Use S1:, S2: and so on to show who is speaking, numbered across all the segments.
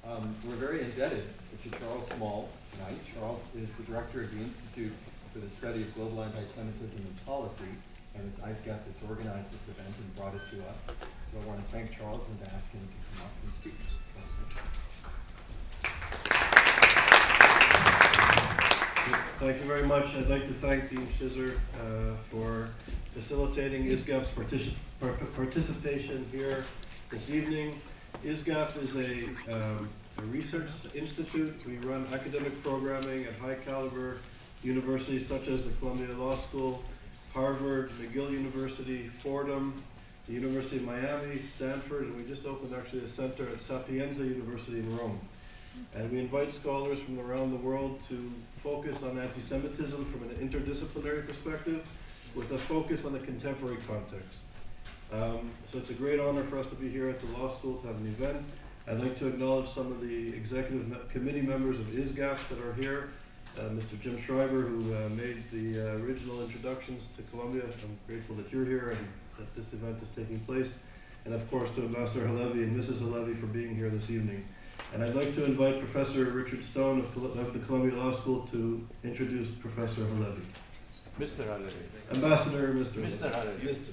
S1: We're very indebted to Charles Small tonight. Charles is the director of the Institute for the Study of Global Anti-Semitism and Policy, and it's ISGAP that's organized this event and brought it to us. So I want to thank Charles and to ask him to come up and speak.
S2: Thank you very much. I'd like to thank Dean Shizer for facilitating ISGAP's participation here this evening. ISGAP is a research institute. We run academic programming at high caliber universities such as the Columbia Law School, Harvard, McGill University, Fordham, the University of Miami, Stanford, and we just opened actually a center at Sapienza University in Rome. And we invite scholars from around the world to focus on anti-Semitism from an interdisciplinary perspective with a focus on the contemporary context. So it's a great honor for us to be here at the law school to have an event. I'd like to acknowledge some of the executive committee members of ISGAP that are here. Mr. Jim Schreiber, who made the original introductions to Columbia. I'm grateful that you're here and that this event is taking place. And of course to Ambassador Halevi and Mrs. Halevi for being here this evening. And I'd like to invite Professor Richard Stone of the Columbia Law School to introduce Professor Halevi.
S3: Mr. Halevi.
S2: Ambassador, Mr.
S3: Mr. Halevi.
S2: Mr.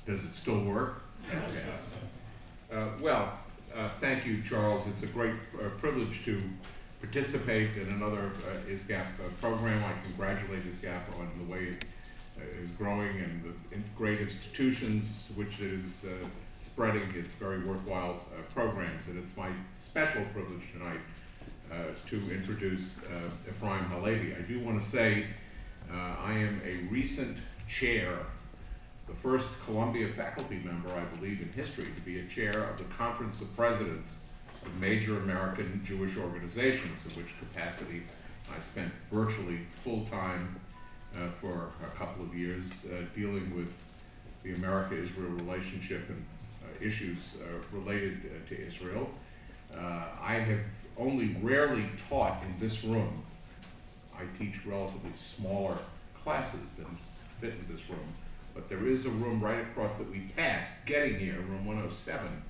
S4: Does it still work? Yes. Thank you, Charles. It's a great privilege to participate in another ISGAP program. I congratulate ISGAP on the way it is growing and the great institutions which it is spreading its very worthwhile programs. And it's my special privilege tonight to introduce Ephraim Halevi. I do want to say I am a recent chair, the first Columbia faculty member, I believe, in history to be a chair of the Conference of Presidents of major American Jewish organizations, in which capacity I spent virtually full-time for a couple of years dealing with the America-Israel relationship and issues related to Israel. I have only rarely taught in this room. I teach relatively smaller classes than fit in this room. But there is a room right across that we passed, getting here, room 107,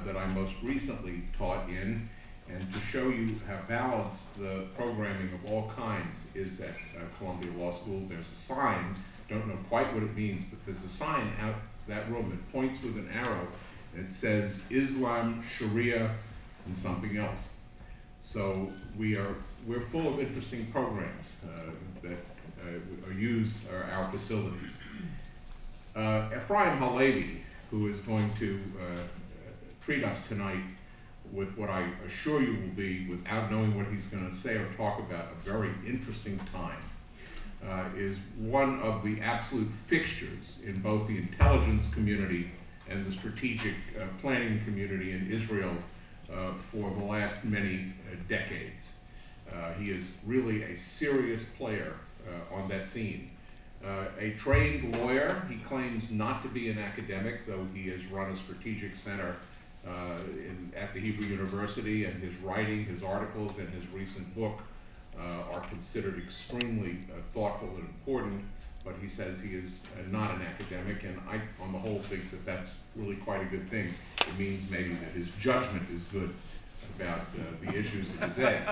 S4: that I most recently taught in. And to show you how balanced the programming of all kinds is at Columbia Law School, there's a sign, don't know quite what it means, but there's a sign out that room that points with an arrow, and it says Islam, Sharia, and something else. So we're full of interesting programs that use our facilities. Ephraim Halevi, who is going to treat us tonight with what I assure you will be, without knowing what he's going to say or talk about, a very interesting time, is one of the absolute fixtures in both the intelligence community and the strategic planning community in Israel for the last many decades. He is really a serious player on that scene. A trained lawyer, he claims not to be an academic, though he has run a strategic center at the Hebrew University, and his writing, his articles, and his recent book are considered extremely thoughtful and important, but he says he is not an academic, and I, on the whole, think that that's really quite a good thing. It means maybe that his judgment is good about the issues of the day.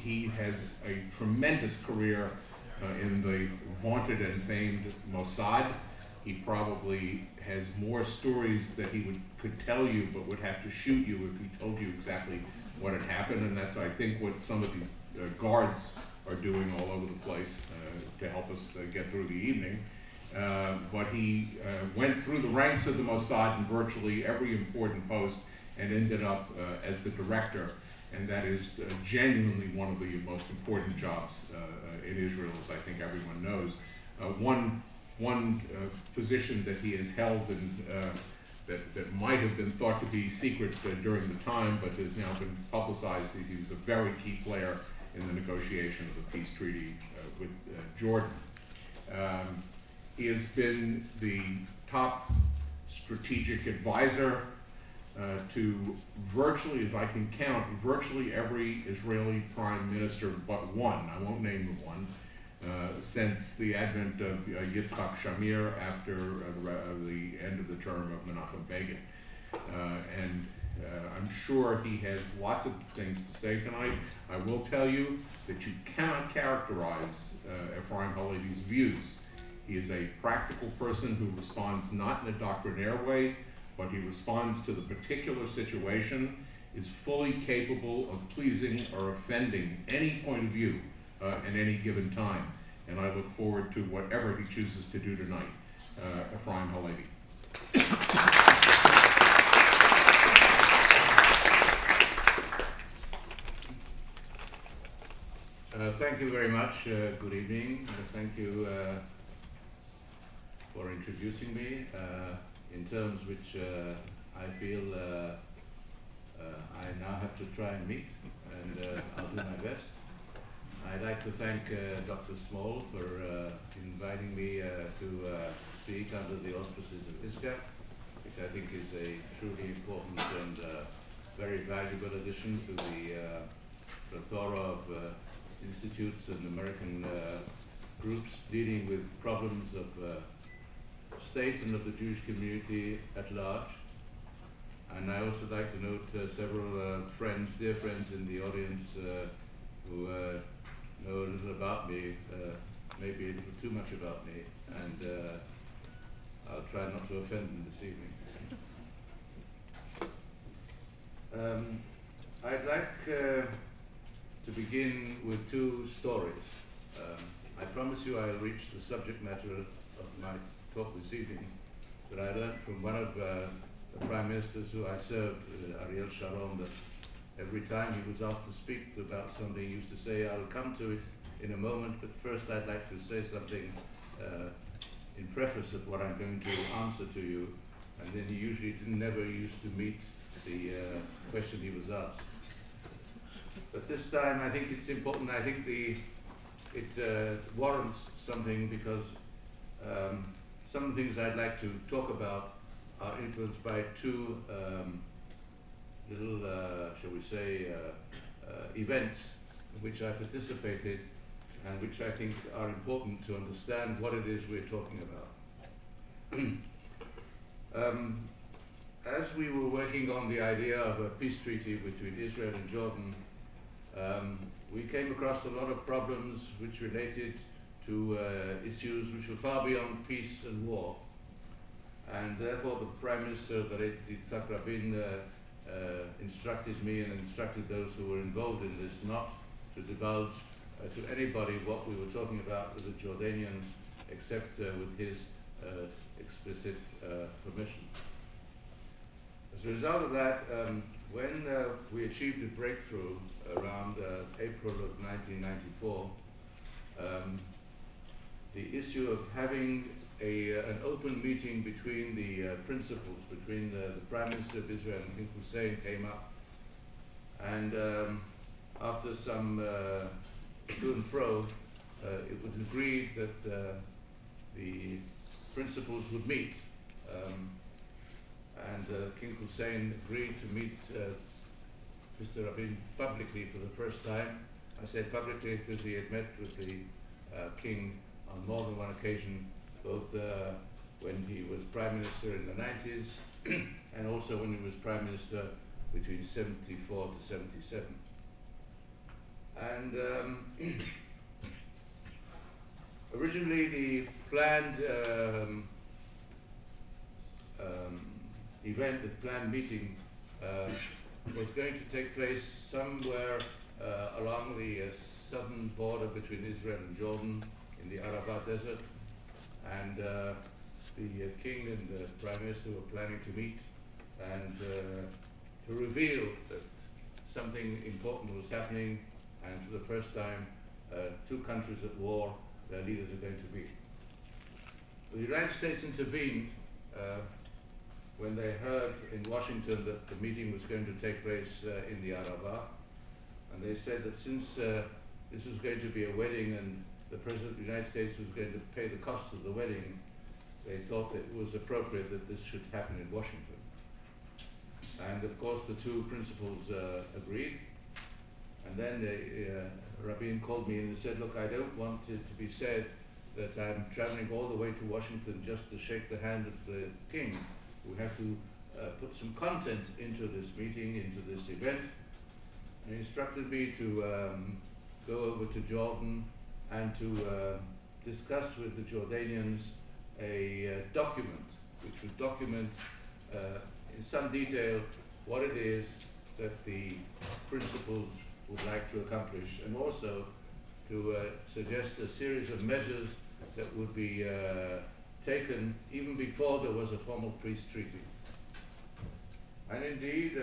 S4: He has a tremendous career in the vaunted and famed Mossad. He probably has more stories that he could tell you, but would have to shoot you if he told you exactly what had happened, and that's, I think, what some of these guards are doing all over the place to help us get through the evening. But he went through the ranks of the Mossad in virtually every important post and ended up as the director, and that is genuinely one of the most important jobs in Israel, as I think everyone knows. One position that he has held and that might have been thought to be secret during the time, but has now been publicized. He was a very key player in the negotiation of the peace treaty with Jordan. He has been the top strategic advisor to virtually, as I can count, virtually every Israeli prime minister but one, I won't name the one, since the advent of Yitzhak Shamir after the end of the term of Menachem Begin. I'm sure he has lots of things to say tonight. I will tell you that you cannot characterize Ephraim Halevi's views. He is a practical person who responds not in a doctrinaire way, but he responds to the particular situation, is fully capable of pleasing or offending any point of view at any given time. And I look forward to whatever he chooses to do tonight. Ephraim Halevi.
S3: Thank you very much. Good evening. Thank you for introducing me in terms which I feel I now have to try and meet, and I'll do my best. I'd like to thank Dr. Small for inviting me to speak under the auspices of ISGAP, which I think is a truly important and very valuable addition to the plethora of institutes and American groups dealing with problems of state and of the Jewish community at large. And I also like to note several friends, dear friends in the audience who know a little about me, maybe a little too much about me, and I'll try not to offend them this evening. I'd like to begin with two stories. I promise you I'll reach the subject matter of my talk this evening, but I learned from one of the prime ministers who I served, Ariel Sharon, that every time he was asked to speak about something, he used to say, I'll come to it in a moment, but first I'd like to say something in preface of what I'm going to answer to you. And then he usually never used to meet the question he was asked. But this time I think it's important. I think it warrants something, because some of the things I'd like to talk about are influenced by two little, shall we say, events in which I participated, and which I think are important to understand what it is we're talking about. As we were working on the idea of a peace treaty between Israel and Jordan, we came across a lot of problems which related to issues which were far beyond peace and war. And therefore the Prime Minister, Yitzhak Rabin, instructed me and instructed those who were involved in this not to divulge to anybody what we were talking about with the Jordanians, except with his explicit permission. As a result of that, when we achieved a breakthrough around April of 1994, the issue of having an open meeting between the principals, between the Prime Minister of Israel and King Hussein, came up. And after some to and fro, it was agreed that the principals would meet. And King Hussein agreed to meet Mr. Rabin publicly for the first time. I say publicly because he had met with the king on more than one occasion, both when he was Prime Minister in the 90s and also when he was Prime Minister between 74 to 77. And originally the planned event, the planned meeting, was going to take place somewhere along the southern border between Israel and Jordan in the Arabah Desert. And the king and the Prime Minister were planning to meet and to reveal that something important was happening, and for the first time, two countries at war, their leaders are going to meet. The United States intervened when they heard in Washington that the meeting was going to take place in the Arabah, and they said that since this was going to be a wedding and the President of the United States was going to pay the cost of the wedding, they thought that it was appropriate that this should happen in Washington. And of course the two principals agreed. And then Rabin called me and said, look, I don't want it to be said that I'm traveling all the way to Washington just to shake the hand of the king. We have to put some content into this meeting, into this event. And he instructed me to go over to Jordan and to discuss with the Jordanians a document which would document in some detail what it is that the principals would like to accomplish, and also to suggest a series of measures that would be taken even before there was a formal peace treaty. And indeed,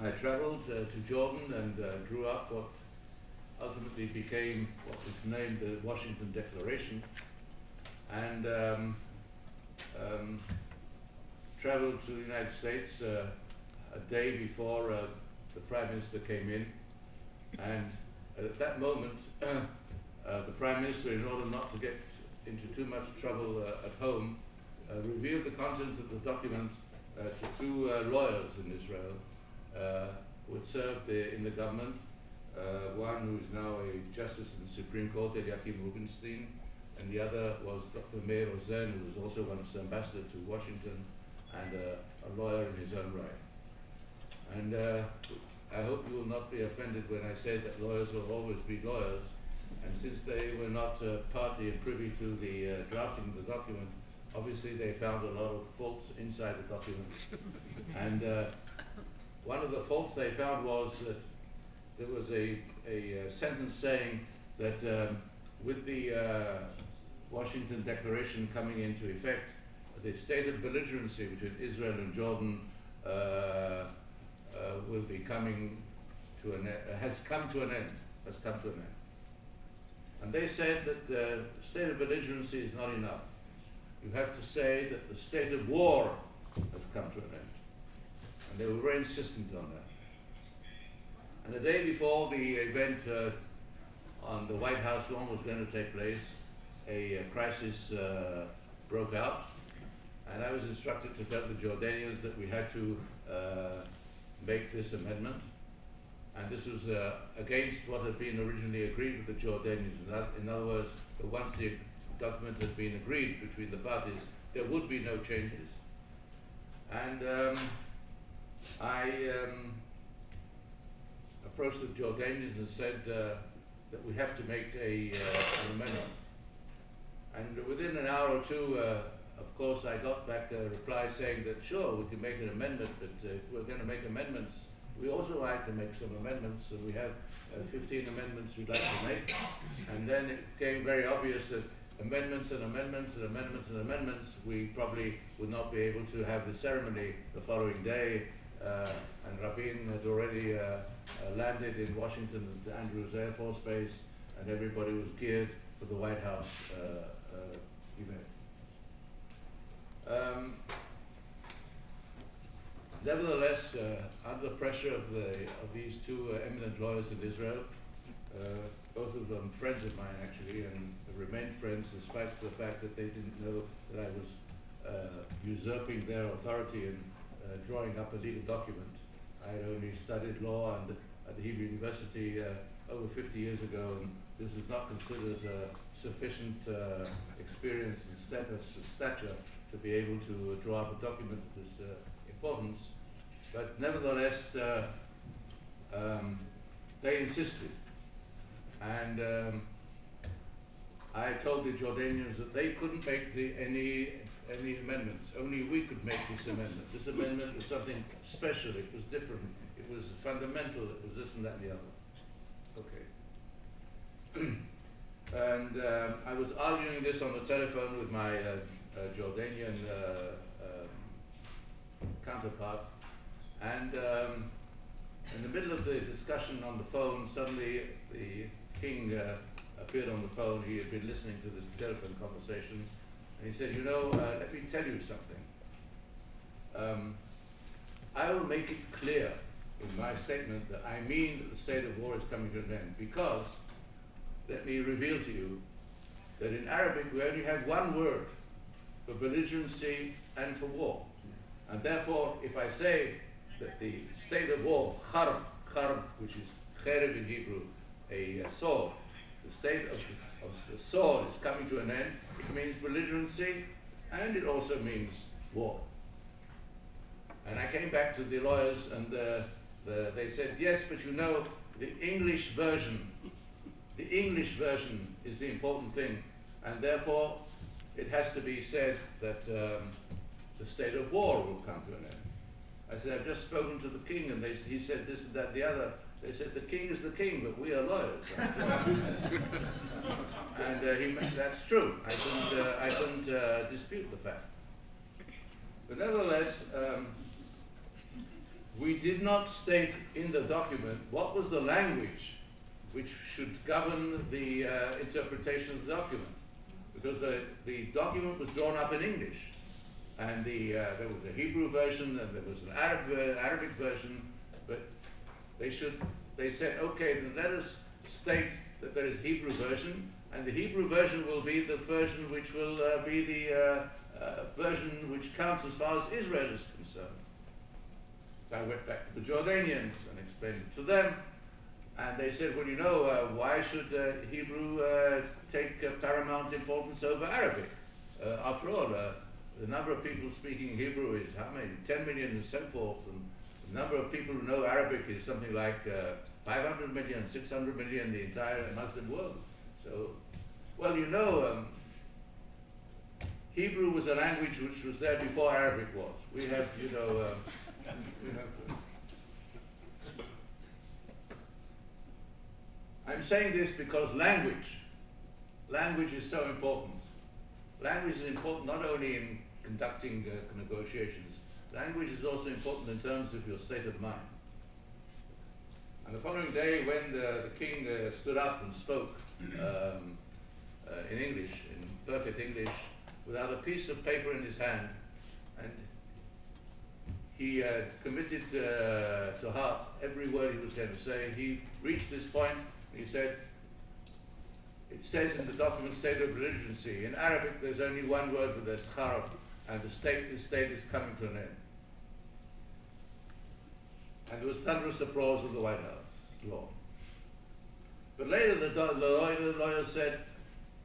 S3: I traveled to Jordan and drew up what ultimately became what was named the Washington Declaration, and traveled to the United States a day before the Prime Minister came in. And at that moment, the Prime Minister, in order not to get into too much trouble at home, revealed the contents of the document to two lawyers in Israel who had served in the government. One who is now a justice in the Supreme Court, Eliakim Rubinstein, and the other was Dr. Meir Rosen, who was also once ambassador to Washington and a lawyer in his own right. And I hope you will not be offended when I say that lawyers will always be lawyers. And since they were not party and privy to the drafting of the document, obviously they found a lot of faults inside the document. And one of the faults they found was that there was a sentence saying that with the Washington Declaration coming into effect, the state of belligerency between Israel and Jordan will be coming to an has come to an end. And they said that the state of belligerency is not enough. You have to say that the state of war has come to an end. And they were very insistent on that. And the day before the event on the White House lawn was going to take place, a crisis broke out. And I was instructed to tell the Jordanians that we had to make this amendment. And this was against what had been originally agreed with the Jordanians. In other words, that once the document had been agreed between the parties, there would be no changes. And I approached the Jordanians and said that we have to make an amendment. And within an hour or two, of course, I got back a reply saying that sure, we can make an amendment, but if we're going to make amendments, we also like to make some amendments, and we have 15 amendments we'd like to make. And then it became very obvious that amendments and amendments and amendments and amendments, we probably would not be able to have the ceremony the following day. And Rabin had already landed in Washington at Andrews Air Force Base, and everybody was geared for the White House event. Nevertheless, under the pressure of these two eminent lawyers in Israel, both of them friends of mine actually, and remained friends despite the fact that they didn't know that I was usurping their authority and drawing up a legal document. I had only studied law at the Hebrew University over 50 years ago, and this is not considered sufficient experience and stature to be able to draw up a document of this importance. But nevertheless, they insisted. And I told the Jordanians that they couldn't make any amendments. Only we could make this amendment. This amendment was something special. It was different. It was fundamental. It was this and that and the other. Okay. And I was arguing this on the telephone with my Jordanian counterpart. And in the middle of the discussion on the phone, suddenly the king appeared on the phone. He had been listening to this telephone conversation. And he said, you know, let me tell you something. I will make it clear in my statement that I mean that the state of war is coming to an end, because, let me reveal to you, that in Arabic we only have one word for belligerency and for war. And therefore, if I say that the state of war, harb, which is kharib in Hebrew, a sword, the state of the sword is coming to an end, it means belligerency, and it also means war. And I came back to the lawyers, and they said, yes, but you know, the English version is the important thing, and therefore it has to be said that the state of war will come to an end. I said, I've just spoken to the king, and he said this, that, the other. They said, the king is the king, but we are lawyers. And that's true. I couldn't dispute the fact. But nevertheless, we did not state in the document what was the language which should govern the interpretation of the document. Because the document was drawn up in English. And there was a Hebrew version, and there was an Arabic version, but they said, okay, then let us state that there is Hebrew version, and the Hebrew version will be the version which will be the version which counts as far as Israel is concerned. So I went back to the Jordanians and explained it to them, and they said, well, you know, why should Hebrew take paramount importance over Arabic? After all, the number of people speaking Hebrew is how many? 10 million and so forth, and the number of people who know Arabic is something like 500 million, 600 million, the entire Muslim world. So, well, you know, Hebrew was a language which was there before Arabic was. We have, you know, I'm saying this because language is so important. Language is important not only in conducting negotiations. Language is also important in terms of your state of mind. And the following day, when the king stood up and spoke in English, in perfect English, without a piece of paper in his hand, and he committed to heart every word he was going to say, he reached this point, and he said, it says in the document state of belligerency. In Arabic, there's only one word for this, harb, and this state is coming to an end. And there was thunderous applause of the White House lawn. But later the lawyer said,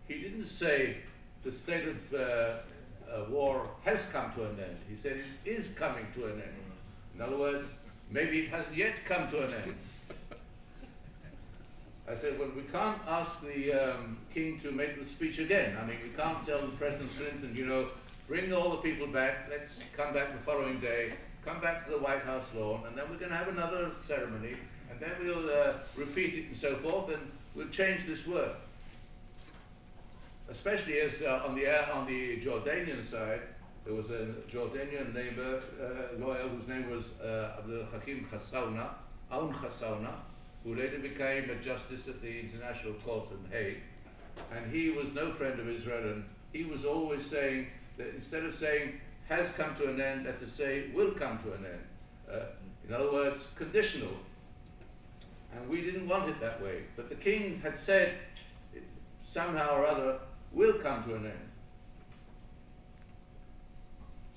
S3: he didn't say the state of war has come to an end. He said it is coming to an end. In other words, maybe it hasn't yet come to an end. I said, well, we can't ask the king to make the speech again. I mean, we can't tell President Clinton, you know, bring all the people back, let's come back the following day, come back to the White House lawn, and then we're going to have another ceremony, and then we'll repeat it and so forth, and we'll change this word. Especially as on the Jordanian side, there was a Jordanian lawyer whose name was Abdul Hakim Khassauna, Aoun Khassauna, who later became a justice at the International Court in Hague. And he was no friend of Israel, and he was always saying that instead of saying has come to an end, that to say will come to an end. In other words, conditional. And we didn't want it that way. But the king had said, it somehow or other, will come to an end.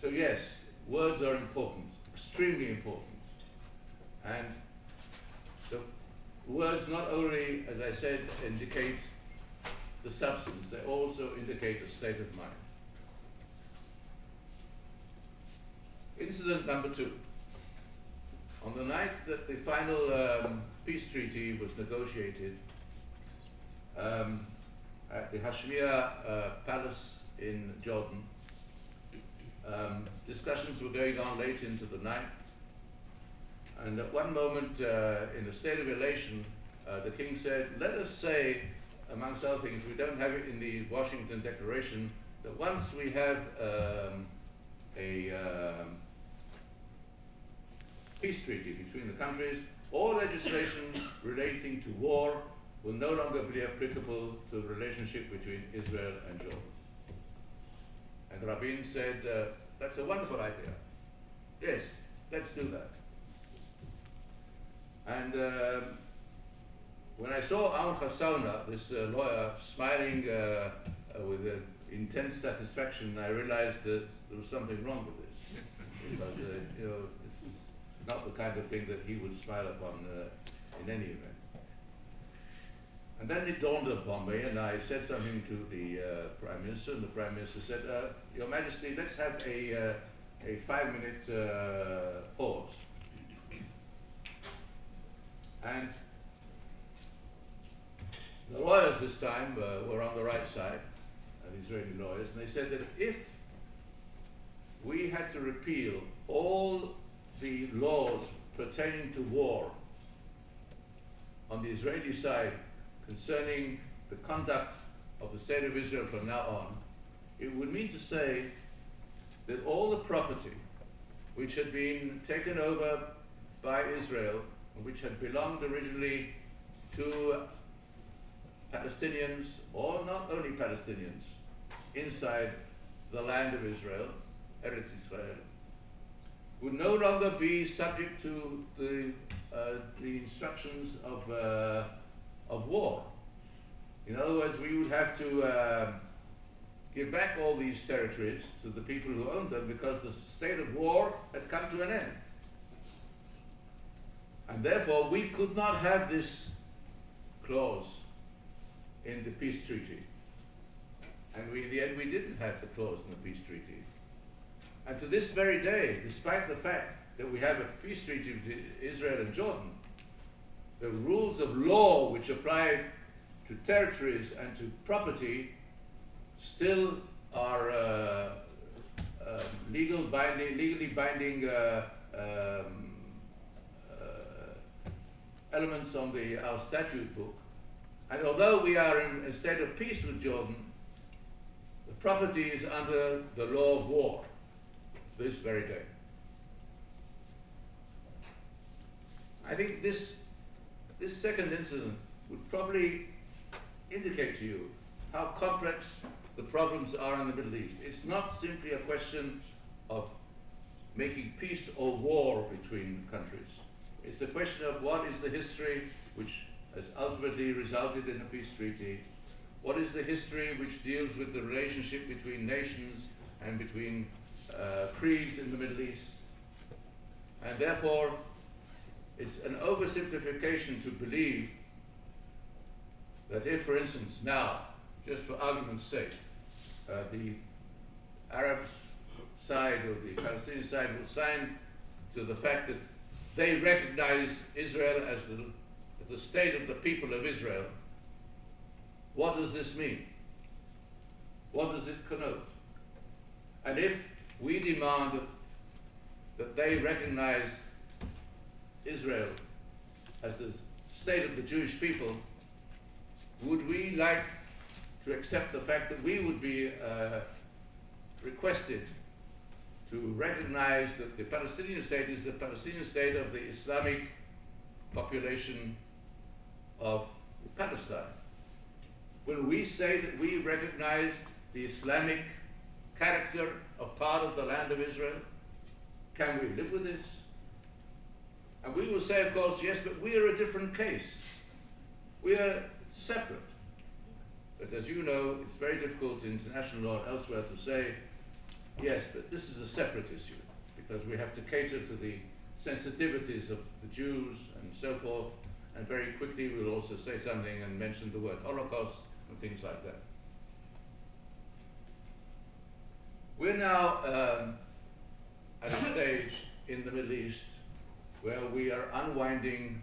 S3: So yes, words are important, extremely important. And the words not only, as I said, indicate the substance, they also indicate a state of mind. Incident number 2. On the night that the final peace treaty was negotiated at the Hashemia Palace in Jordan, discussions were going on late into the night, and at one moment in a state of elation, the king said, let us say, amongst other things, we don't have it in the Washington Declaration, that once we have a peace treaty between the countries, all legislation relating to war will no longer be applicable to the relationship between Israel and Jordan. And Rabin said, that's a wonderful idea. Yes, let's do that. And when I saw Aoun Khassauna, this lawyer, smiling with intense satisfaction, I realized that there was something wrong with this. Because, you know, it's not the kind of thing that he would smile upon in any event. And then it dawned upon me, and I said something to the Prime Minister, and the Prime Minister said, Your Majesty, let's have a 5-minute pause. And the lawyers this time were on the right side, the Israeli lawyers, and they said that if we had to repeal all the laws pertaining to war on the Israeli side concerning the conduct of the State of Israel from now on, it would mean to say that all the property which had been taken over by Israel, which had belonged originally to Palestinians, or not only Palestinians, inside the land of Israel, Eretz Israel, would no longer be subject to the instructions of war. In other words, we would have to give back all these territories to the people who owned them because the state of war had come to an end. And therefore, we could not have this clause in the peace treaty. And in the end, we didn't have the clause in the peace treaty. And to this very day, despite the fact that we have a peace treaty with Israel and Jordan, the rules of law which apply to territories and to property still are legally binding elements on our statute book. And although we are in a state of peace with Jordan, the property is under the law of war this very day. I think this second incident would probably indicate to you how complex the problems are in the Middle East. It's not simply a question of making peace or war between countries. It's a question of what is the history which has ultimately resulted in a peace treaty. What is the history which deals with the relationship between nations and between creeds in the Middle East? And therefore, it's an oversimplification to believe that if, for instance, now, just for argument's sake, the Arab side or the Palestinian side will sign to the fact that they recognize Israel as the state of the people of Israel, what does this mean? What does it connote? And if we demand that they recognize Israel as the state of the Jewish people, would we like to accept the fact that we would be requested to recognize that the Palestinian state is the Palestinian state of the Islamic population of Palestine? When we say that we recognize the Islamic character of part of the land of Israel, can we live with this? And we will say, of course, yes, but we are a different case. We are separate. But as you know, it's very difficult in international law and elsewhere to say, yes, but this is a separate issue, because we have to cater to the sensitivities of the Jews and so forth, and very quickly we'll also say something and mention the word Holocaust and things like that. We're now at a stage in the Middle East where we are unwinding,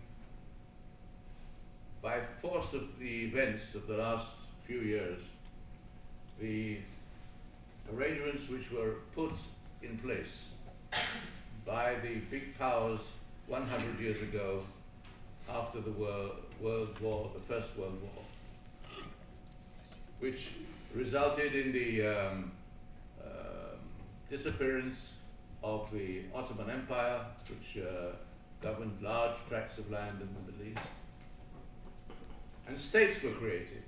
S3: by force of the events of the last few years, the arrangements which were put in place by the big powers 100 years ago after the World War, the First World War, which resulted in the disappearance of the Ottoman Empire, which governed large tracts of land in the Middle East. And states were created.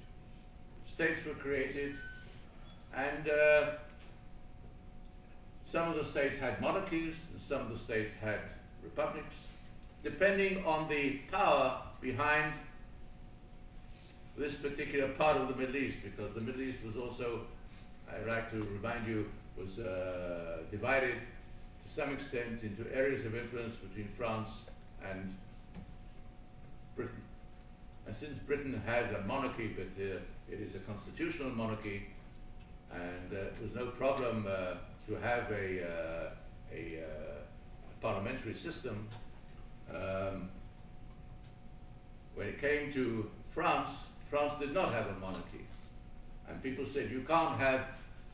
S3: States were created, and some of the states had monarchies, and some of the states had republics, depending on the power behind this particular part of the Middle East, because the Middle East was also, I'd like to remind you, was divided to some extent into areas of influence between France and Britain. And since Britain has a monarchy, but it is a constitutional monarchy, and it was no problem to have a parliamentary system. When it came to France, France did not have a monarchy. And people said, you can't have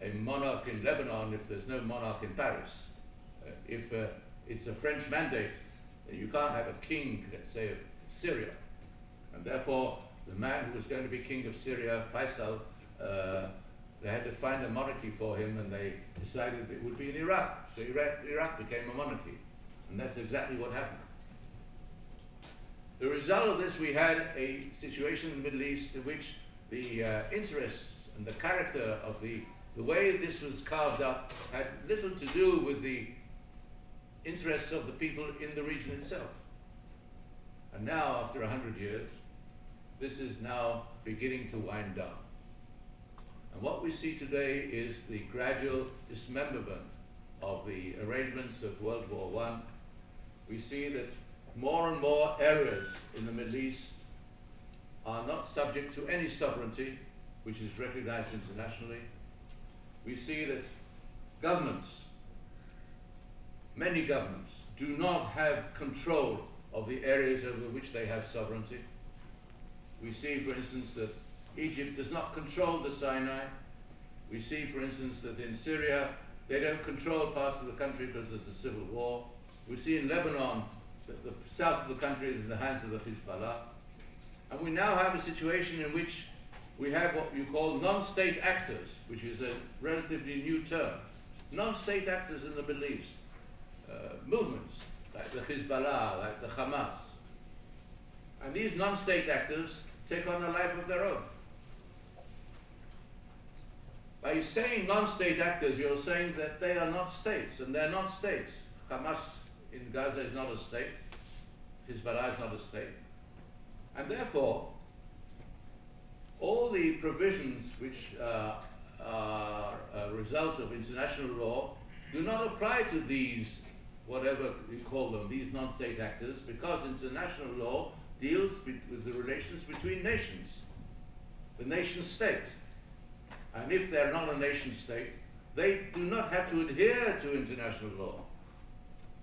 S3: a monarch in Lebanon if there's no monarch in Paris. If it's a French mandate, you can't have a king, let's say, of Syria. And therefore, the man who was going to be king of Syria, Faisal, they had to find a monarchy for him, and they decided it would be in Iraq. So Iraq became a monarchy. And that's exactly what happened. The result of this, we had a situation in the Middle East in which the interests and the character of the way this was carved up had little to do with the interests of the people in the region itself. And now, after 100 years, this is now beginning to wind down. And what we see today is the gradual dismemberment of the arrangements of World War I. We see that more and more areas in the Middle East are not subject to any sovereignty, which is recognized internationally. We see that governments, many governments, do not have control of the areas over which they have sovereignty. We see, for instance, that Egypt does not control the Sinai. We see, for instance, that in Syria, they don't control parts of the country because there's a civil war. We see in Lebanon that the south of the country is in the hands of the Hezbollah. And we now have a situation in which we have what you call non-state actors, which is a relatively new term. Non-state actors in the Middle East, movements like the Hezbollah, like the Hamas. And these non-state actors take on a life of their own. By saying non-state actors, you're saying that they are not states, and they're not states. Hamas in Gaza is not a state. Hezbollah is not a state. And therefore, all the provisions which are a result of international law do not apply to these, whatever you call them, these non-state actors, because international law deals with the relations between nations, the nation state. And if they're not a nation state, they do not have to adhere to international law.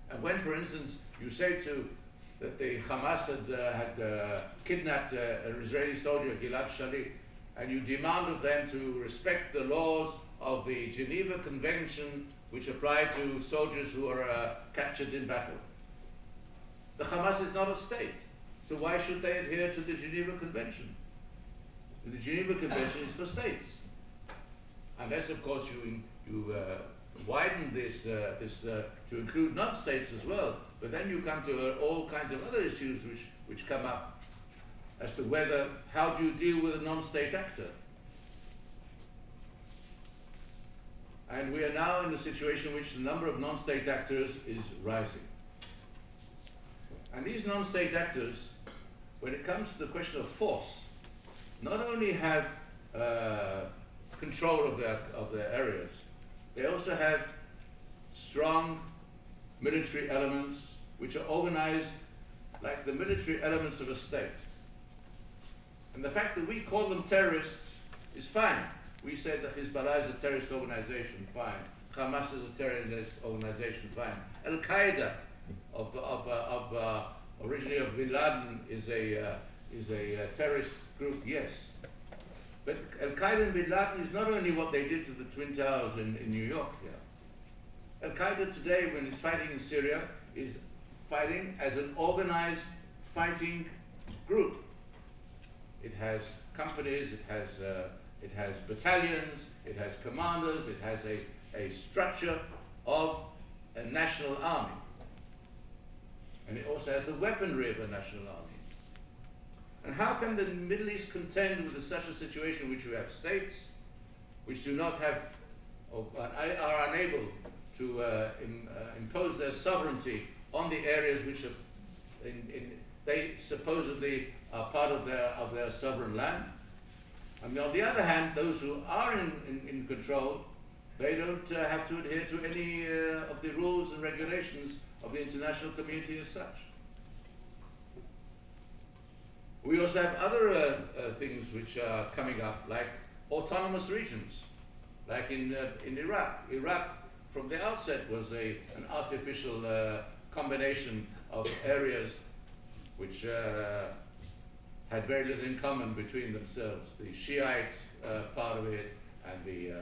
S3: And when, for instance, you say that the Hamas had kidnapped an Israeli soldier, Gilad Shalit, and you demand of them to respect the laws of the Geneva Convention, which apply to soldiers who are captured in battle. The Hamas is not a state, so why should they adhere to the Geneva Convention? The Geneva Convention is for states. Unless, of course, you widen this to include non-states as well, but then you come to all kinds of other issues which come up as to how do you deal with a non-state actor? And we are now in a situation in which the number of non-state actors is rising. And these non-state actors, when it comes to the question of force, not only have control of their areas, they also have strong military elements which are organized like the military elements of a state. And the fact that we call them terrorists is fine. We say that Hezbollah is a terrorist organization, fine. Hamas is a terrorist organization, fine. Al-Qaeda, originally of Bin Laden, is a terrorist group, yes. But Al-Qaeda and Bin Laden is not only what they did to the Twin Towers in New York here. Al-Qaeda today, when it's fighting in Syria, is fighting as an organized fighting group. It has companies, it has battalions, it has commanders, it has a structure of a national army. And it also has the weaponry of a national army. And how can the Middle East contend with such a situation in which you have states which do not have, or are unable to impose their sovereignty on the areas which they supposedly are part of their sovereign land, I mean, on the other hand, those who are in control, they don't have to adhere to any of the rules and regulations of the international community as such. We also have other things which are coming up, like autonomous regions, like in Iraq. Iraq, from the outset, was an artificial combination of areas which had very little in common between themselves. The Shiite part of it and the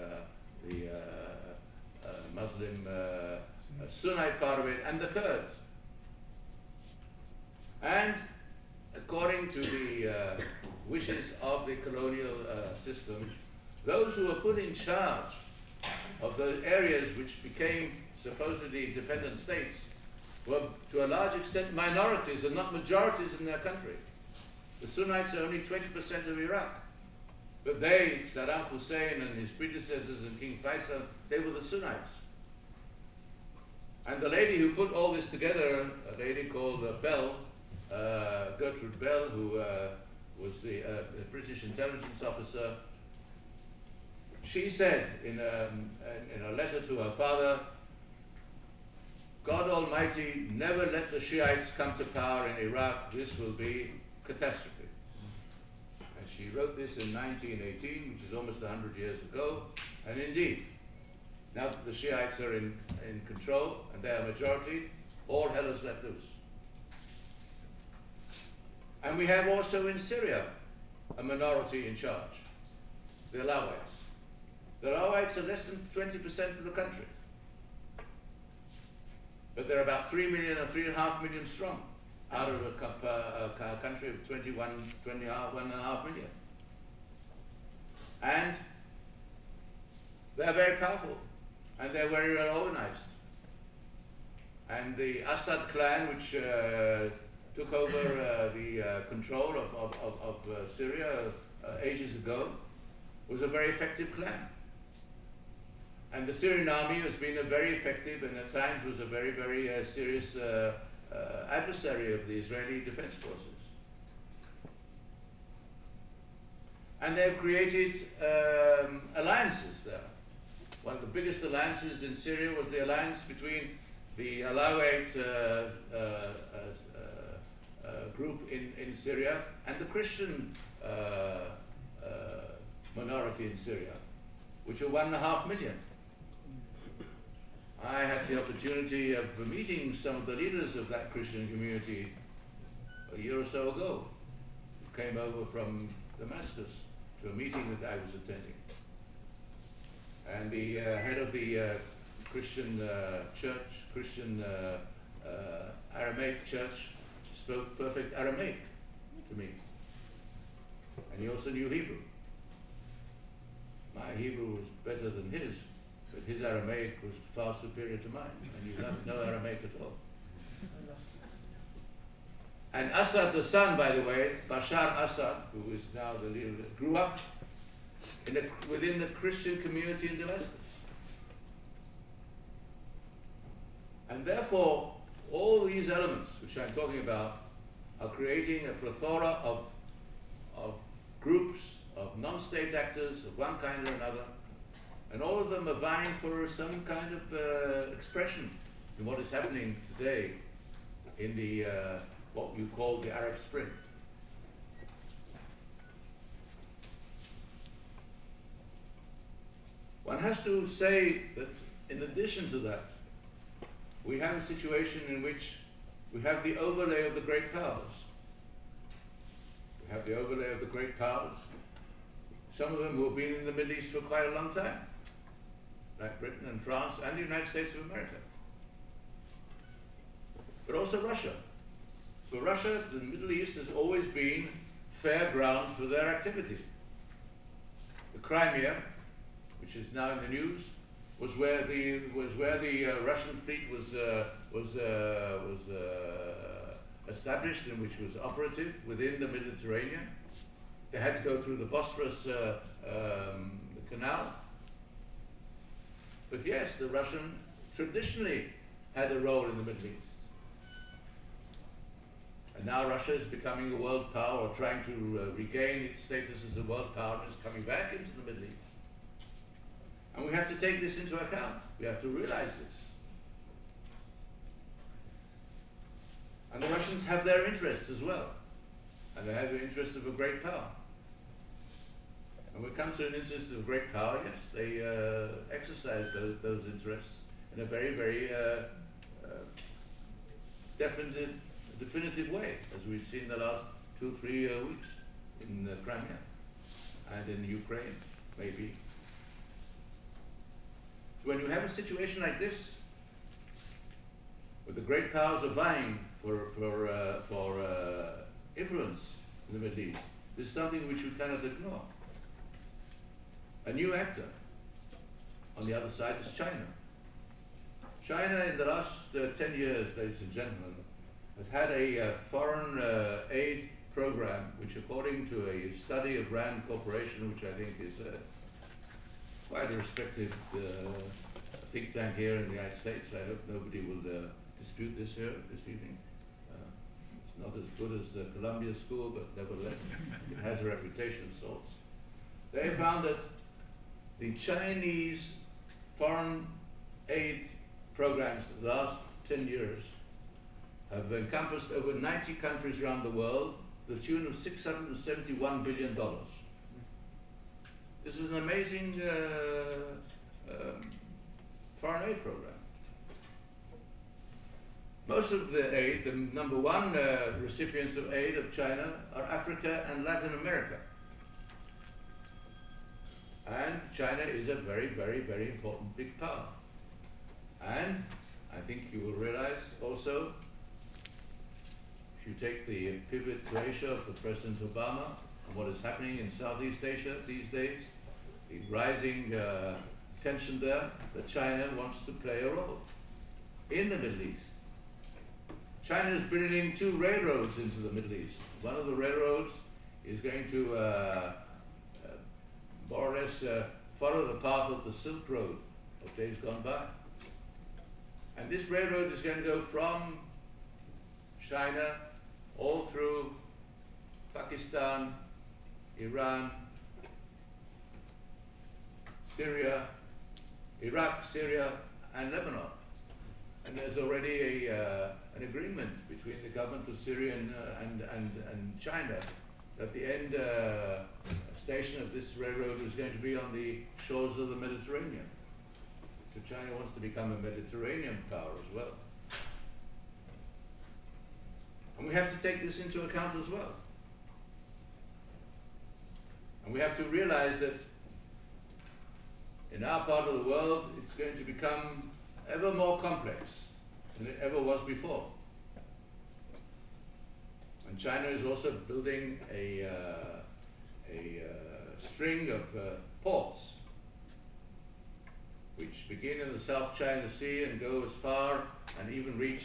S3: Muslim Sunnite part of it, and the Kurds. And according to the wishes of the colonial system, those who were put in charge of the areas which became supposedly independent states were to a large extent minorities and not majorities in their country. The Sunnites are only 20% of Iraq. But they, Saddam Hussein and his predecessors and King Faisal, they were the Sunnites. And the lady who put all this together, a lady called Bell, Gertrude Bell, who was the British intelligence officer, she said in a letter to her father, God Almighty, never let the Shiites come to power in Iraq. This will be catastrophe. And she wrote this in 1918, which is almost 100 years ago. And indeed, now that the Shiites are in control and they are majority, all hell is let loose. And we have also in Syria a minority in charge, the Alawites. The Alawites are less than 20% of the country. But they're about 3 million or 3.5 million strong out of a country of 1.5 million. And they're very powerful and they're very well organized. And the Assad clan, which took over the control of Syria ages ago, was a very effective clan. And the Syrian army has been a very effective and at times was a very, very serious adversary of the Israeli defense forces. And they've created alliances there. One of the biggest alliances in Syria was the alliance between the Alawite group in Syria and the Christian minority in Syria, which are 1.5 million. I had the opportunity of meeting some of the leaders of that Christian community a year or so ago, who came over from Damascus to a meeting that I was attending. And the head of the Christian church, Christian Aramaic church, spoke perfect Aramaic to me. And he also knew Hebrew. My Hebrew was better than his, but his Aramaic was far superior to mine, and he had no Aramaic at all. And Assad, the son, by the way, Bashar Assad, who is now the leader, grew up within the Christian community in Damascus. And therefore, all these elements which I'm talking about are creating a plethora of groups, of non-state actors of one kind or another, and all of them are vying for some kind of expression in what is happening today in the what you call the Arab Spring. One has to say that in addition to that, we have a situation in which we have the overlay of the great powers. We have the overlay of the great powers, some of them who have been in the Middle East for quite a long time, like Britain and France and the United States of America. But also Russia. For Russia, the Middle East has always been fair ground for their activity. The Crimea, which is now in the news, was where the Russian fleet was established and which was operative within the Mediterranean. They had to go through the Bosphorus canal. But yes, the Russian traditionally had a role in the Middle East. And now Russia is becoming a world power, or trying to regain its status as a world power, and is coming back into the Middle East. And we have to take this into account. We have to realize this. And the Russians have their interests as well. And they have the interests of a great power. And when it comes to an interest of a great power, yes, they exercise those interests in a very, very definitive way, as we've seen the last 2 or 3 weeks in Crimea and in Ukraine, maybe. When you have a situation like this, where the great powers are vying for influence in the Middle East, this is something which we cannot ignore. A new actor on the other side is China. China in the last 10 years, ladies and gentlemen, has had a foreign aid program which, according to a study of RAND Corporation, which I think is quite a respected think tank here in the United States. I hope nobody will dispute this here this evening. It's not as good as the Columbia School, but nevertheless, it has a reputation of sorts. They found that the Chinese foreign aid programs for the last 10 years have encompassed over 90 countries around the world to the tune of $671 billion. This is an amazing foreign aid program. Most of the aid, the number one recipients of aid of China are Africa and Latin America. And China is a very, very, very important big power. And I think you will realize also, if you take the pivot to Asia of the President Obama and what is happening in Southeast Asia these days, the rising tension there, that China wants to play a role in the Middle East. China is bringing 2 railroads into the Middle East. One of the railroads is going to more or less follow the path of the Silk Road of days gone by. And this railroad is going to go from China all through Pakistan, Iran, Syria, Iraq, Syria, and Lebanon. And there's already an agreement between the government of Syria and China that the end station of this railroad is going to be on the shores of the Mediterranean. So China wants to become a Mediterranean power as well. And we have to take this into account as well. And we have to realize that in our part of the world, it's going to become ever more complex than it ever was before. And China is also building a string of ports which begin in the South China Sea and go as far and even reach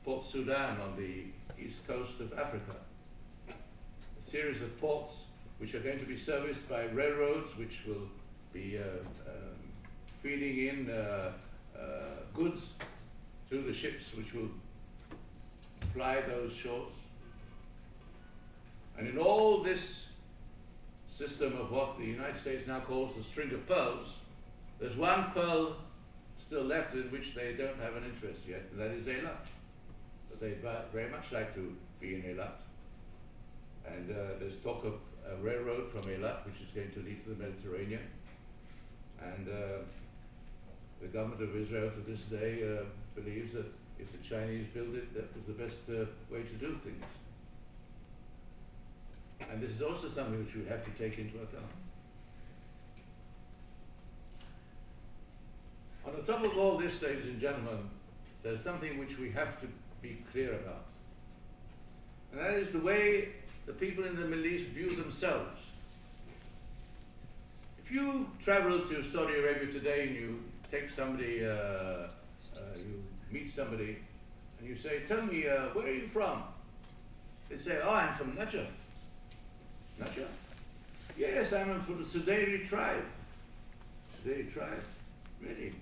S3: Port Sudan on the east coast of Africa. A series of ports which are going to be serviced by railroads which will be feeding in goods to the ships which will fly those shores. And in all this system of what the United States now calls the string of pearls, there's one pearl still left in which they don't have an interest yet, and that is Eilat. But they'd very much like to be in Eilat. And there's talk of a railroad from Eilat which is going to lead to the Mediterranean. And the government of Israel to this day believes that if the Chinese build it, that was the best way to do things. And this is also something which we have to take into account. On the top of all this, ladies and gentlemen, there's something which we have to be clear about. And that is the way the people in the Middle East view themselves. If you travel to Saudi Arabia today and you take somebody, you meet somebody, and you say, "Tell me, where are you from?" They say, "Oh, I'm from Najaf." Najaf? Yes, I'm from the Sudairi tribe. Sudairi tribe? Really?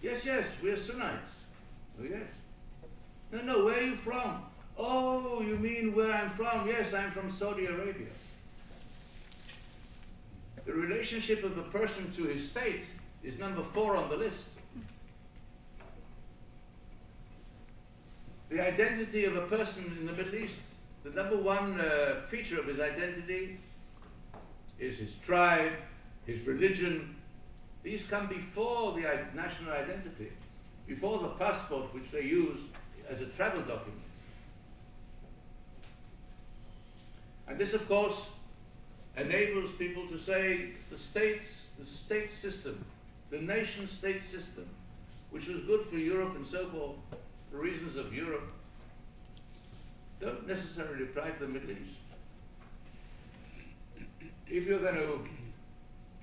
S3: Yes, yes, we're Sunnites. Oh, yes. No, where are you from? Oh, you mean where I'm from? Yes, I'm from Saudi Arabia. The relationship of a person to his state is number 4 on the list. The identity of a person in the Middle East, the number 1 feature of his identity is his tribe, his religion. These come before the national identity, before the passport which they use as a travel document. And this, of course, enables people to say the state system, the nation-state system, which was good for Europe and so forth, for reasons of Europe, don't necessarily apply to the Middle East. If you're going to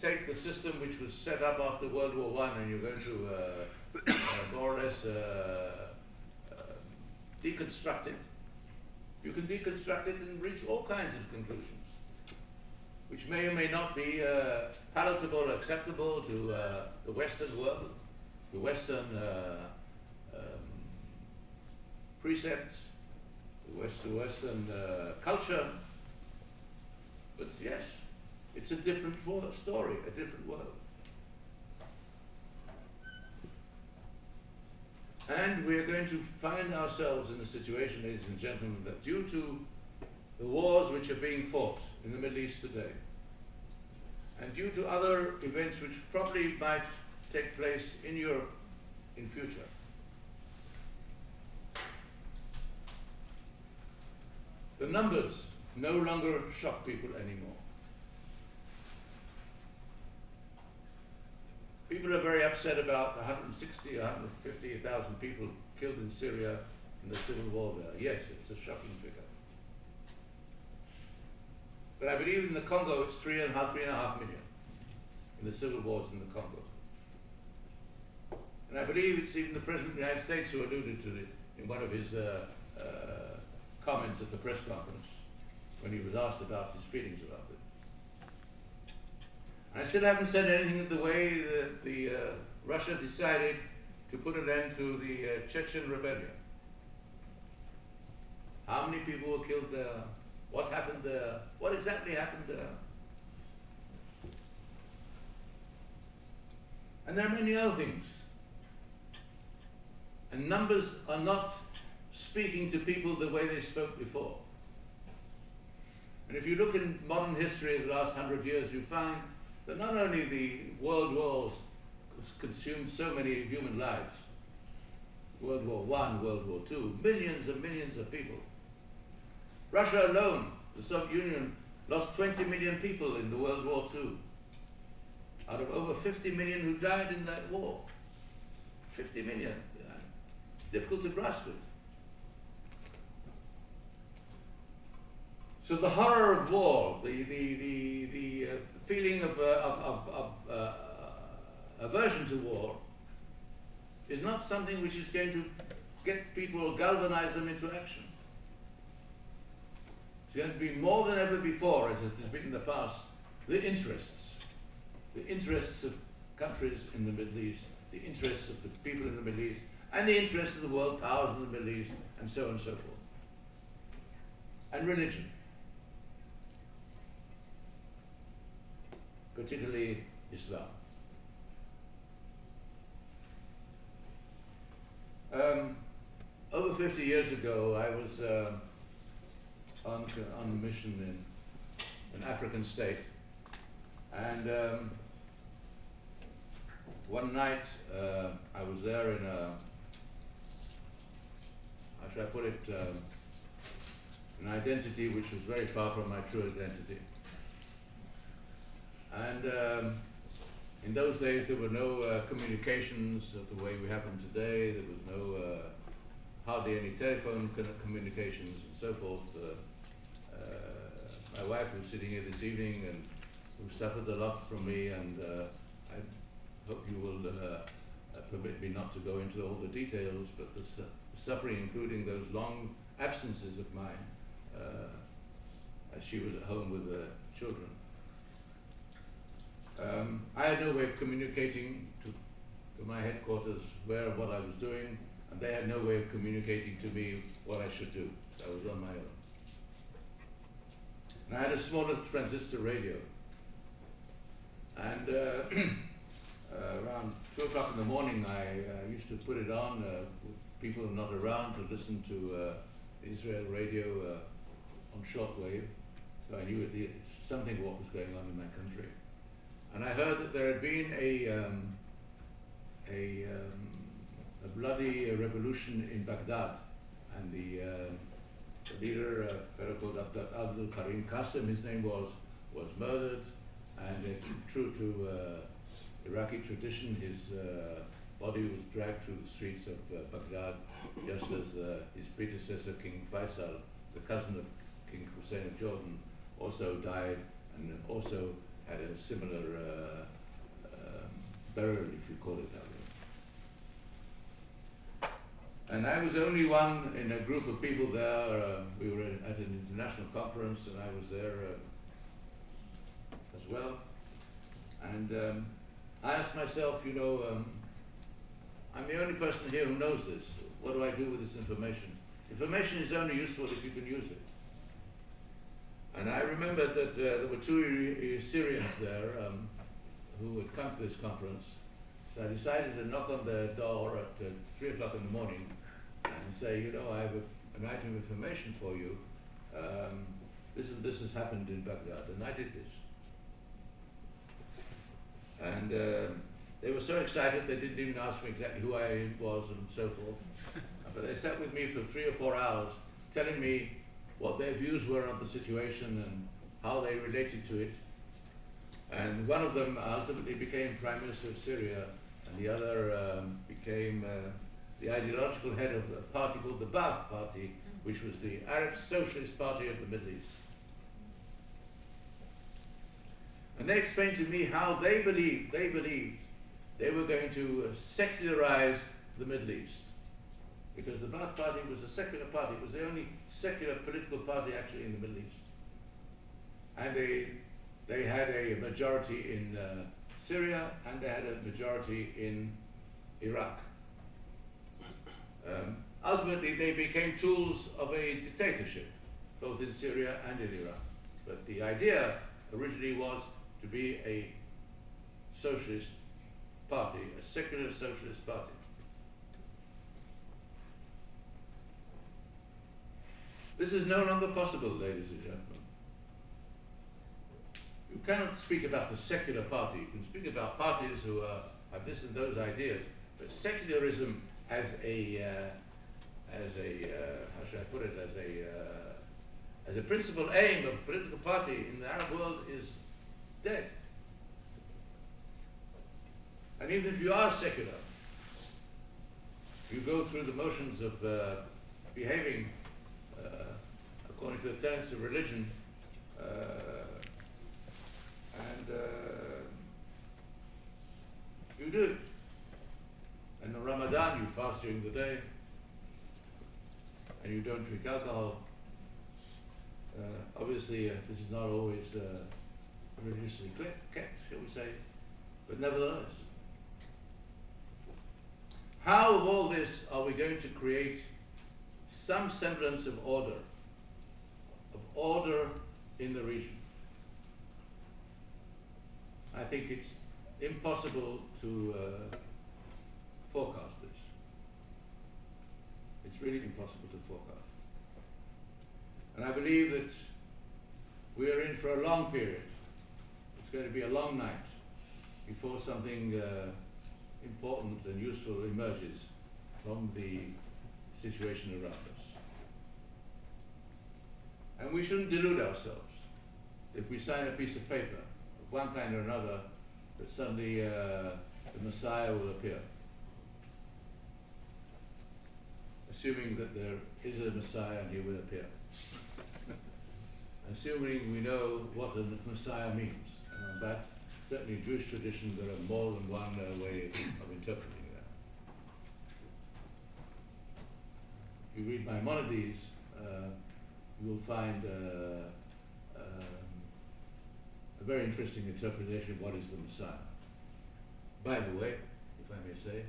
S3: take the system which was set up after World War I and you're going to more or less deconstruct it, you can deconstruct it and reach all kinds of conclusions, which may or may not be palatable or acceptable to the Western world, the Western precepts, the Western culture. But yes, it's a different story, a different world. And we are going to find ourselves in a situation, ladies and gentlemen, that due to the wars which are being fought in the Middle East today, and due to other events which probably might take place in Europe in future, the numbers no longer shock people anymore. People are very upset about 160, 150,000 people killed in Syria in the civil war there. Yes, it's a shocking figure. But I believe in the Congo it's 3.5 million in the civil wars in the Congo. And I believe it's even the President of the United States who alluded to it in one of his comments at the press conference when he was asked about his feelings about it. I still haven't said anything of the way that Russia decided to put an end to the Chechen rebellion. How many people were killed there? What happened there? What exactly happened there? And there are many other things. And numbers are not speaking to people the way they spoke before. And if you look in modern history of the last 100 years, you find that not only the world wars consumed so many human lives, World War I, World War II, millions and millions of people. Russia alone, the Soviet Union, lost 20 million people in the World War II, out of over 50 million who died in that war. 50 million. It's difficult to grasp it. So the horror of war, the feeling of aversion to war, is not something which is going to get people or galvanize them into action. It's going to be more than ever before, as it has been in the past, the interests of countries in the Middle East, the interests of the people in the Middle East, and the interests of the world powers in the Middle East, and so on and so forth. And religion. Particularly Islam. Over 50 years ago, I was on a mission in an African state, and one night I was there in a, how should I put it, an identity which was very far from my true identity. And in those days there were no communications the way we have them today. There was no, hardly any telephone communications and so forth. My wife was sitting here this evening and who suffered a lot from me, and I hope you will permit me not to go into all the details, but the suffering, including those long absences of mine as she was at home with the children. I had no way of communicating to my headquarters what I was doing, and they had no way of communicating to me what I should do. I was on my own. And I had a smaller transistor radio. And around 2 o'clock in the morning, I used to put it on with people not around to listen to Israel radio on shortwave. So I knew something what was going on in my country. And I heard that there had been a bloody revolution in Baghdad, and the leader, a fellow called Abdul Karim Qasem, his name was murdered, and true to Iraqi tradition, his body was dragged through the streets of Baghdad, just as his predecessor, King Faisal, the cousin of King Hussein of Jordan, also died, and also had a similar burial, if you call it that way. And I was the only one in a group of people there. We were at an international conference, and I was there as well. And I asked myself, you know, I'm the only person here who knows this. What do I do with this information? Information is only useful if you can use it. And I remembered that there were 2 Syrians there who had come to this conference. So I decided to knock on their door at 3 o'clock in the morning and say, you know, I have an item of information for you. This has happened in Baghdad, and I did this. And they were so excited they didn't even ask me exactly who I was and so forth. But they sat with me for 3 or 4 hours telling me what their views were on the situation and how they related to it. And one of them ultimately became Prime Minister of Syria, and the other became the ideological head of a party called the Ba'ath Party, which was the Arab Socialist Party of the Middle East. And they explained to me how they believed they were going to secularize the Middle East. Because the Ba'ath Party was a secular party. It was the only secular political party actually in the Middle East. And they had a majority in Syria, and they had a majority in Iraq. Ultimately, they became tools of a dictatorship, both in Syria and in Iraq. But the idea originally was to be a socialist party, a secular socialist party. This is no longer possible, ladies and gentlemen. You cannot speak about the secular party. You can speak about parties who have this and those ideas, but secularism as a how should I put it, as a principal aim of a political party in the Arab world is dead. And even if you are secular, you go through the motions of behaving according to the tenets of religion, and you do it. And in Ramadan, you fast during the day, and you don't drink alcohol. Obviously, this is not always religiously kept, shall we say, but nevertheless. How of all this are we going to create some semblance of order in the region? I think it's impossible to forecast this. It's really impossible to forecast. And I believe that we are in for a long period. It's going to be a long night before something important and useful emerges from the situation around us. And we shouldn't delude ourselves. If we sign a piece of paper of one kind or another, that suddenly the Messiah will appear. Assuming that there is a Messiah and he will appear. Assuming we know what a Messiah means. And on that, certainly in Jewish tradition, there are more than one way of interpreting that. If you read Maimonides, you will find a very interesting interpretation of what is the Messiah. By the way, if I may say,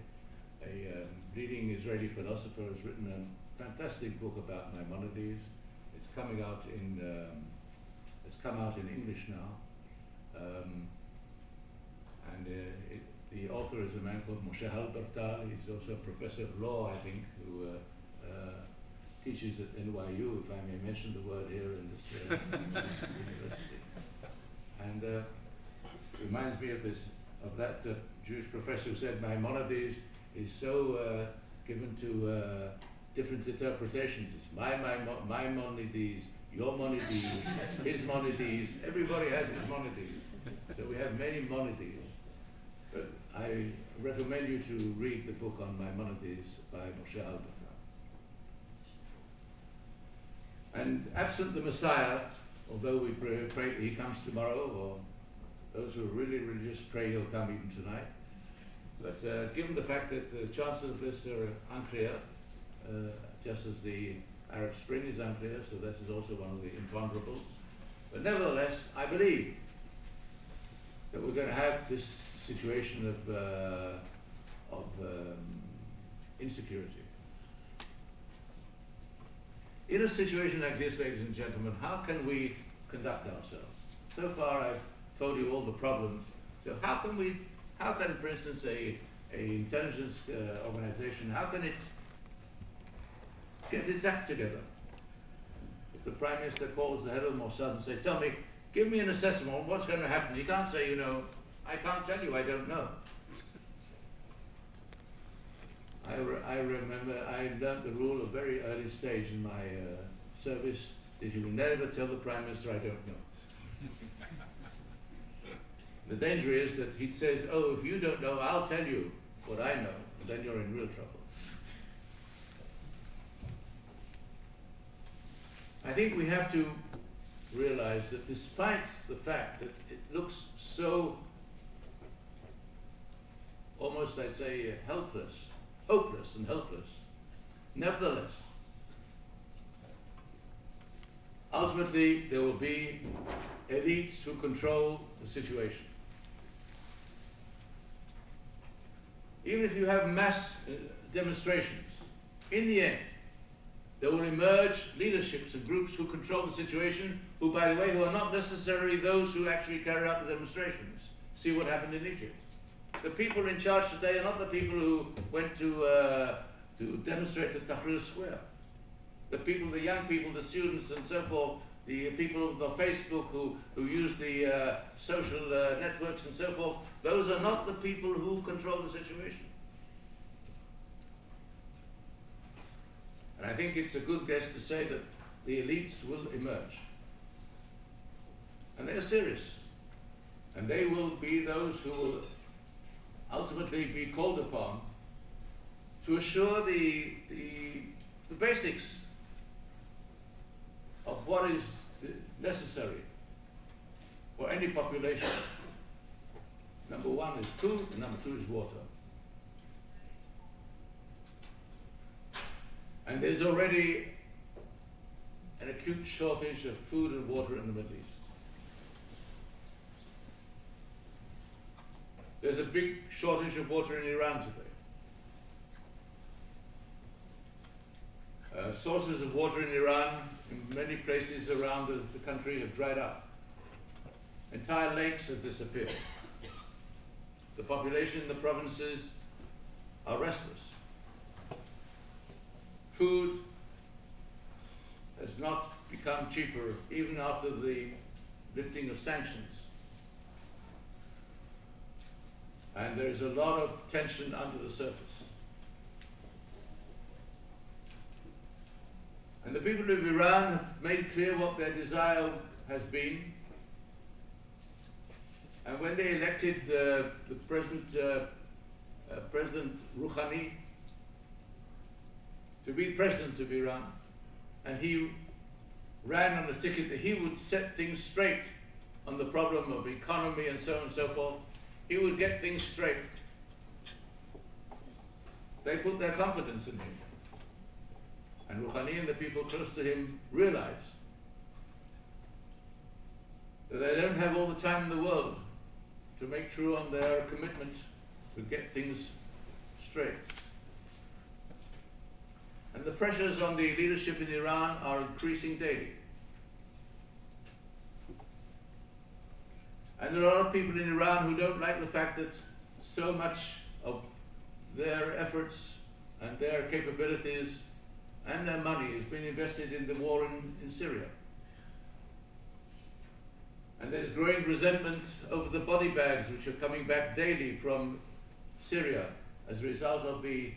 S3: a leading Israeli philosopher has written a fantastic book about Maimonides. It's coming out in, it's come out in English now. The author is a man called Moshe Halbertal. He's also a professor of law, I think, who teaches at NYU, if I may mention the word here in this university. And reminds me of that Jewish professor who said Maimonides is so given to different interpretations. It's my Maimonides, your Monides, his Monides. Everybody has his Monides. So we have many Monides. But I recommend you to read the book on Maimonides by Moshe Halbertal. And absent the Messiah, although we pray he comes tomorrow, or those who are really religious pray he'll come even tonight. But given the fact that the chances of this are unclear, just as the Arab Spring is unclear, so this is also one of the imponderables. But nevertheless, I believe that we're going to have this situation of insecurity. In a situation like this, ladies and gentlemen, how can we conduct ourselves? So far I've told you all the problems. So how can, for instance, a intelligence organization, how can it get its act together? If the Prime Minister calls the head of Mossad and says, tell me, give me an assessment on what's going to happen. He can't say, you know, I can't tell you, I don't know. I remember I learned the rule at a very early stage in my service that you will never tell the Prime Minister I don't know. The danger is that he says, oh, if you don't know, I'll tell you what I know, and then you're in real trouble. I think we have to realize that despite the fact that it looks so almost, I'd say, hopeless and helpless, nevertheless, ultimately there will be elites who control the situation. Even if you have mass demonstrations, in the end, there will emerge leaderships and groups who control the situation, who, by the way, who are not necessarily those who actually carry out the demonstrations. See what happened in Egypt. The people in charge today are not the people who went to demonstrate at Tahrir Square. The people, the young people, the students and so forth, the people on Facebook who use the social networks and so forth, those are not the people who control the situation. And I think it's a good guess to say that the elites will emerge. And they are serious. And they will be those who will ultimately be called upon to assure the basics of what is necessary for any population. Number one is food, and number two is water. And there's already an acute shortage of food and water in the Middle East. There's a big shortage of water in Iran today. Sources of water in Iran, in many places around the country, have dried up. Entire lakes have disappeared. The population in the provinces are restless. Food has not become cheaper even after the lifting of sanctions. And there is a lot of tension under the surface. And the people of Iran have made clear what their desire has been. And when they elected the President Rouhani to be president of Iran, and he ran on the ticket that he would set things straight on the problem of economy and so on and so forth, he would get things straight. They put their confidence in him. And Rouhani and the people close to him realize that they don't have all the time in the world to make true on their commitment to get things straight. And the pressures on the leadership in Iran are increasing daily. And there are a lot of people in Iran who don't like the fact that so much of their efforts and their capabilities and their money has been invested in the war in Syria. And there's growing resentment over the body bags which are coming back daily from Syria as a result of the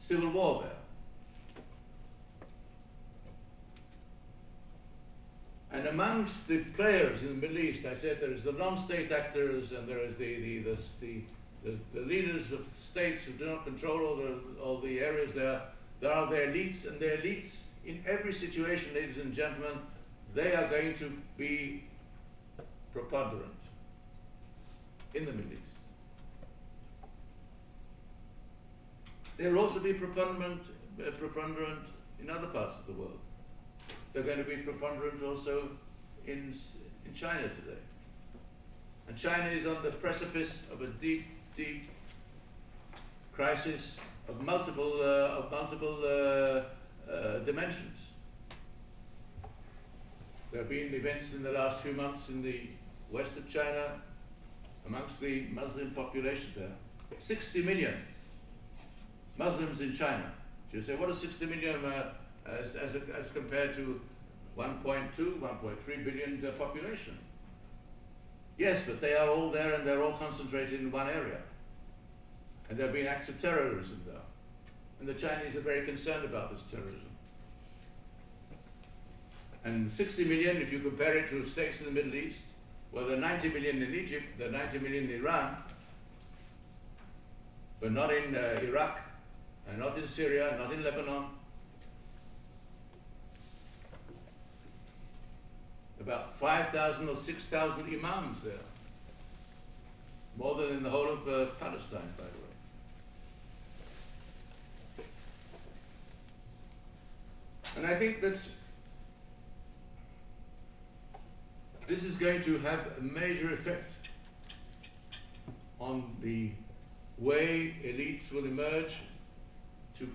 S3: civil war there. And amongst the players in the Middle East, I said there is the non-state actors and there is the leaders of states who do not control all the areas there. There are the elites, and the elites in every situation, ladies and gentlemen, they are going to be preponderant in the Middle East. They will also be preponderant in other parts of the world. They're going to be preponderant also in China today. And China is on the precipice of a deep, deep crisis of multiple dimensions. There have been events in the last few months in the west of China, amongst the Muslim population there. 60 million Muslims in China. So you say, what is 60 million as compared to 1.2, 1.3 billion population? Yes, but they are all there and they're all concentrated in one area. And there have been acts of terrorism there. And the Chinese are very concerned about this terrorism. And 60 million, if you compare it to states in the Middle East, well, there are 90 million in Egypt, there are 90 million in Iran, but not in Iraq, and not in Syria, not in Lebanon. About 5,000 or 6,000 imams there. More than in the whole of Palestine, by the way. And I think that this is going to have a major effect on the way elites will emerge to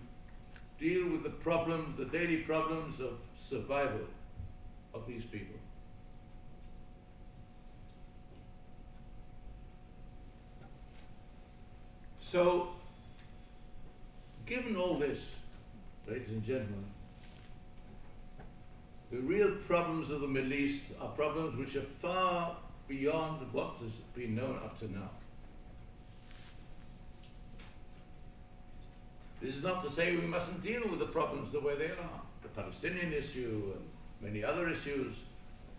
S3: deal with the problems, the daily problems of survival of these people. So, given all this, ladies and gentlemen, the real problems of the Middle East are problems which are far beyond what has been known up to now. This is not to say we mustn't deal with the problems the way they are. The Palestinian issue and many other issues,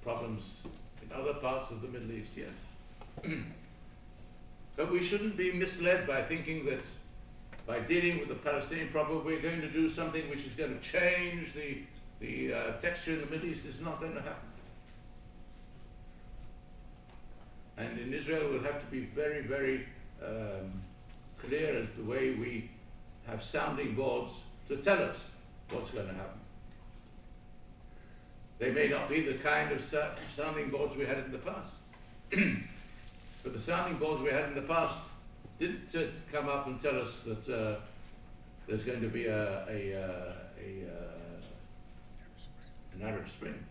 S3: problems in other parts of the Middle East, yes. But we shouldn't be misled by thinking that by dealing with the Palestinian problem, we're going to do something which is going to change the texture in the Middle East. It's not going to happen. And in Israel, we'll have to be very, very clear as the way we have sounding boards to tell us what's going to happen. They may not be the kind of sounding boards we had in the past. But the sounding boards we had in the past didn't come up and tell us that there's going to be an Arab Spring.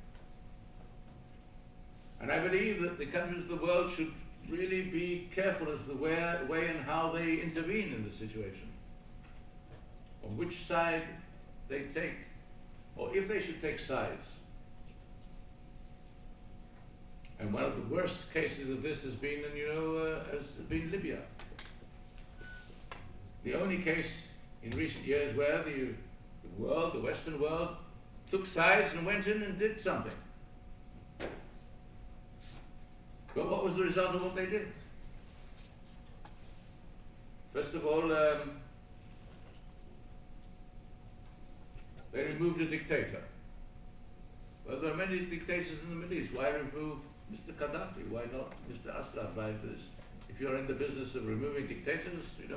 S3: And I believe that the countries of the world should really be careful as to the way and how they intervene in the situation. On which side they take, or if they should take sides. And one of the worst cases of this has been, has been Libya. The only case in recent years where the world, the Western world, took sides and went in and did something. But what was the result of what they did? First of all, they removed a dictator. Well, there are many dictators in the Middle East. Why remove Mr. Gaddafi? Why not Mr. Assad? Like this? If you're in the business of removing dictators, you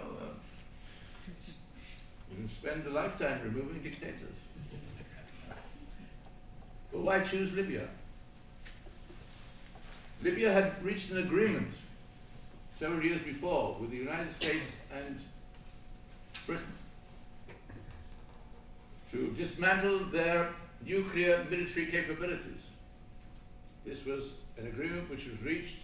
S3: can spend a lifetime removing dictators. But why choose Libya? Libya had reached an agreement several years before with the United States and Britain. to dismantle their nuclear military capabilities. This was an agreement which was reached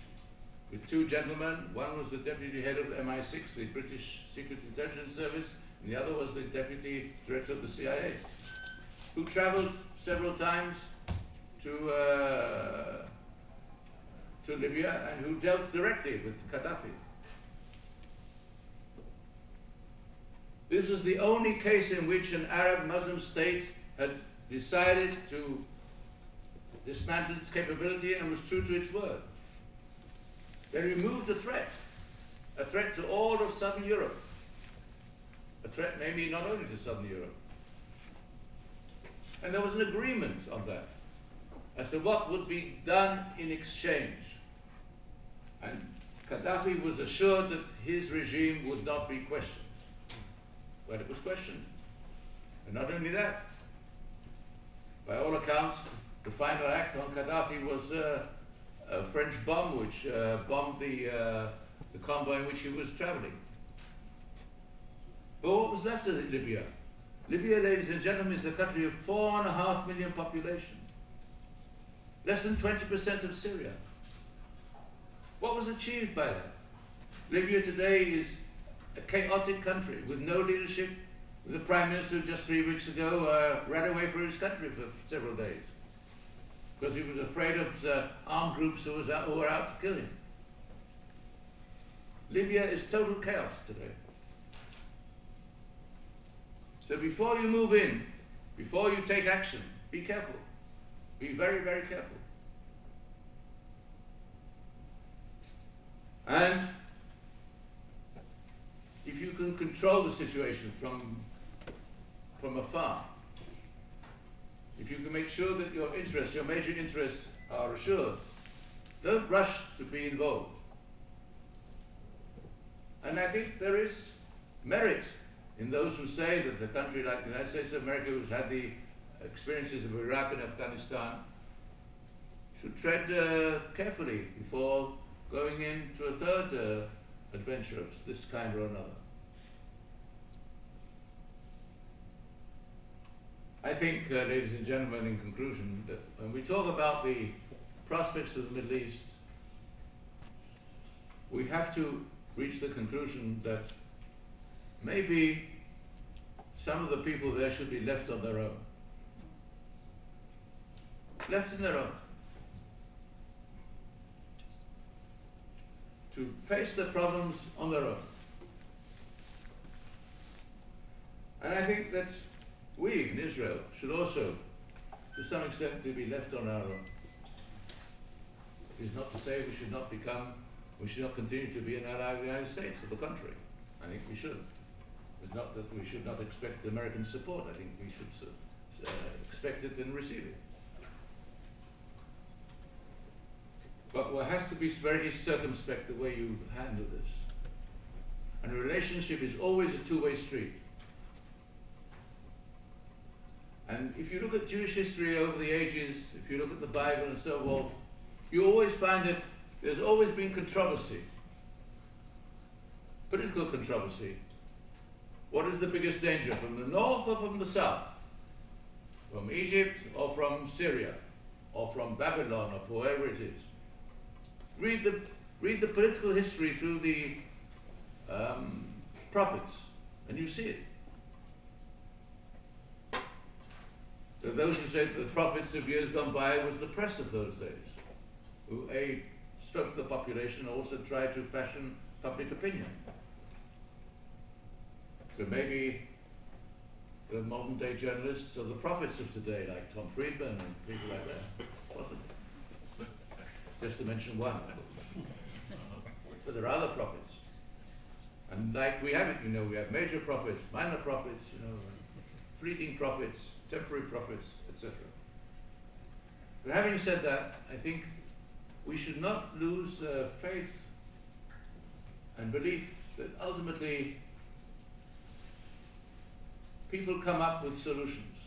S3: with two gentlemen. One was the deputy head of MI6, the British Secret Intelligence Service, and the other was the deputy director of the CIA, who traveled several times to Libya and who dealt directly with Gaddafi. This was the only case in which an Arab Muslim state had decided to dismantle its capability and was true to its word. They removed a threat to all of Southern Europe, a threat maybe not only to Southern Europe. And there was an agreement on that as to what would be done in exchange. And Gaddafi was assured that his regime would not be questioned. Well, it was questioned. And not only that, by all accounts, the final act on Gaddafi was a French bomb which bombed the convoy in which he was traveling. But what was left of Libya? Libya, ladies and gentlemen, is a country of 4.5 million population. Less than 20% of Syria. What was achieved by that? Libya today is a chaotic country with no leadership, with a prime minister who just 3 weeks ago ran away from his country for several days because he was afraid of armed groups who were out to kill him. Libya is total chaos today. So before you move in, before you take action, be careful. Be very, very careful. And if you can control the situation from afar, if you can make sure that your interests, your major interests are assured, don't rush to be involved. And I think there is merit in those who say that a country like the United States of America, who's had the experiences of Iraq and Afghanistan, should tread carefully before going into a third adventure of this kind or another. I think, ladies and gentlemen, in conclusion, that when we talk about the prospects of the Middle East, we have to reach the conclusion that maybe some of the people there should be left on their own. Left on their own. To face the problems on their own. And I think that we in Israel should also, to some extent, be left on our own. It is not to say we should not continue to be an ally of the United States, to the contrary. I think we should. It's not that we should not expect American support. I think we should expect it and receive it. But one has to be very circumspect the way you handle this. And a relationship is always a two-way street. And if you look at Jewish history over the ages, if you look at the Bible and so forth, you always find that there's always been controversy. Political controversy. What is the biggest danger, from the north or from the south? From Egypt or from Syria? Or from Babylon or wherever it is? Read the political history through the prophets, and you see it. So those who say that the prophets of years gone by was the press of those days, who spoke to the population and also tried to fashion public opinion. So maybe the modern day journalists are the prophets of today, like Tom Friedman and people like that. Possibly. Just to mention one. But there are other prophets. And like we have it, we have major prophets, minor prophets, fleeting prophets, temporary prophets, etc. But having said that, I think we should not lose faith and belief that ultimately people come up with solutions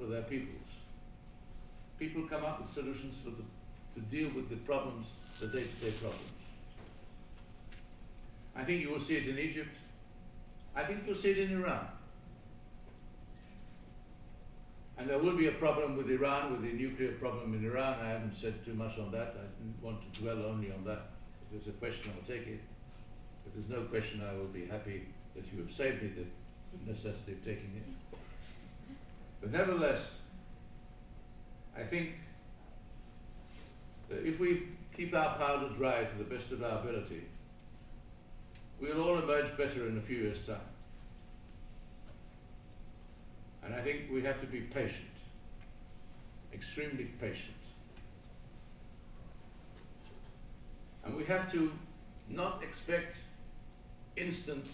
S3: for their peoples. People come up with solutions to deal with the problems, the day-to-day problems. I think you will see it in Egypt. I think you'll see it in Iran. And there will be a problem with Iran, with the nuclear problem in Iran. I haven't said too much on that. I didn't want to dwell only on that. If there's a question, I will take it. If there's no question, I will be happy that you have saved me the necessity of taking it. But nevertheless, I think that if we keep our powder dry to the best of our ability, we'll all emerge better in a few years' time. And I think we have to be patient, extremely patient. And we have to not expect instant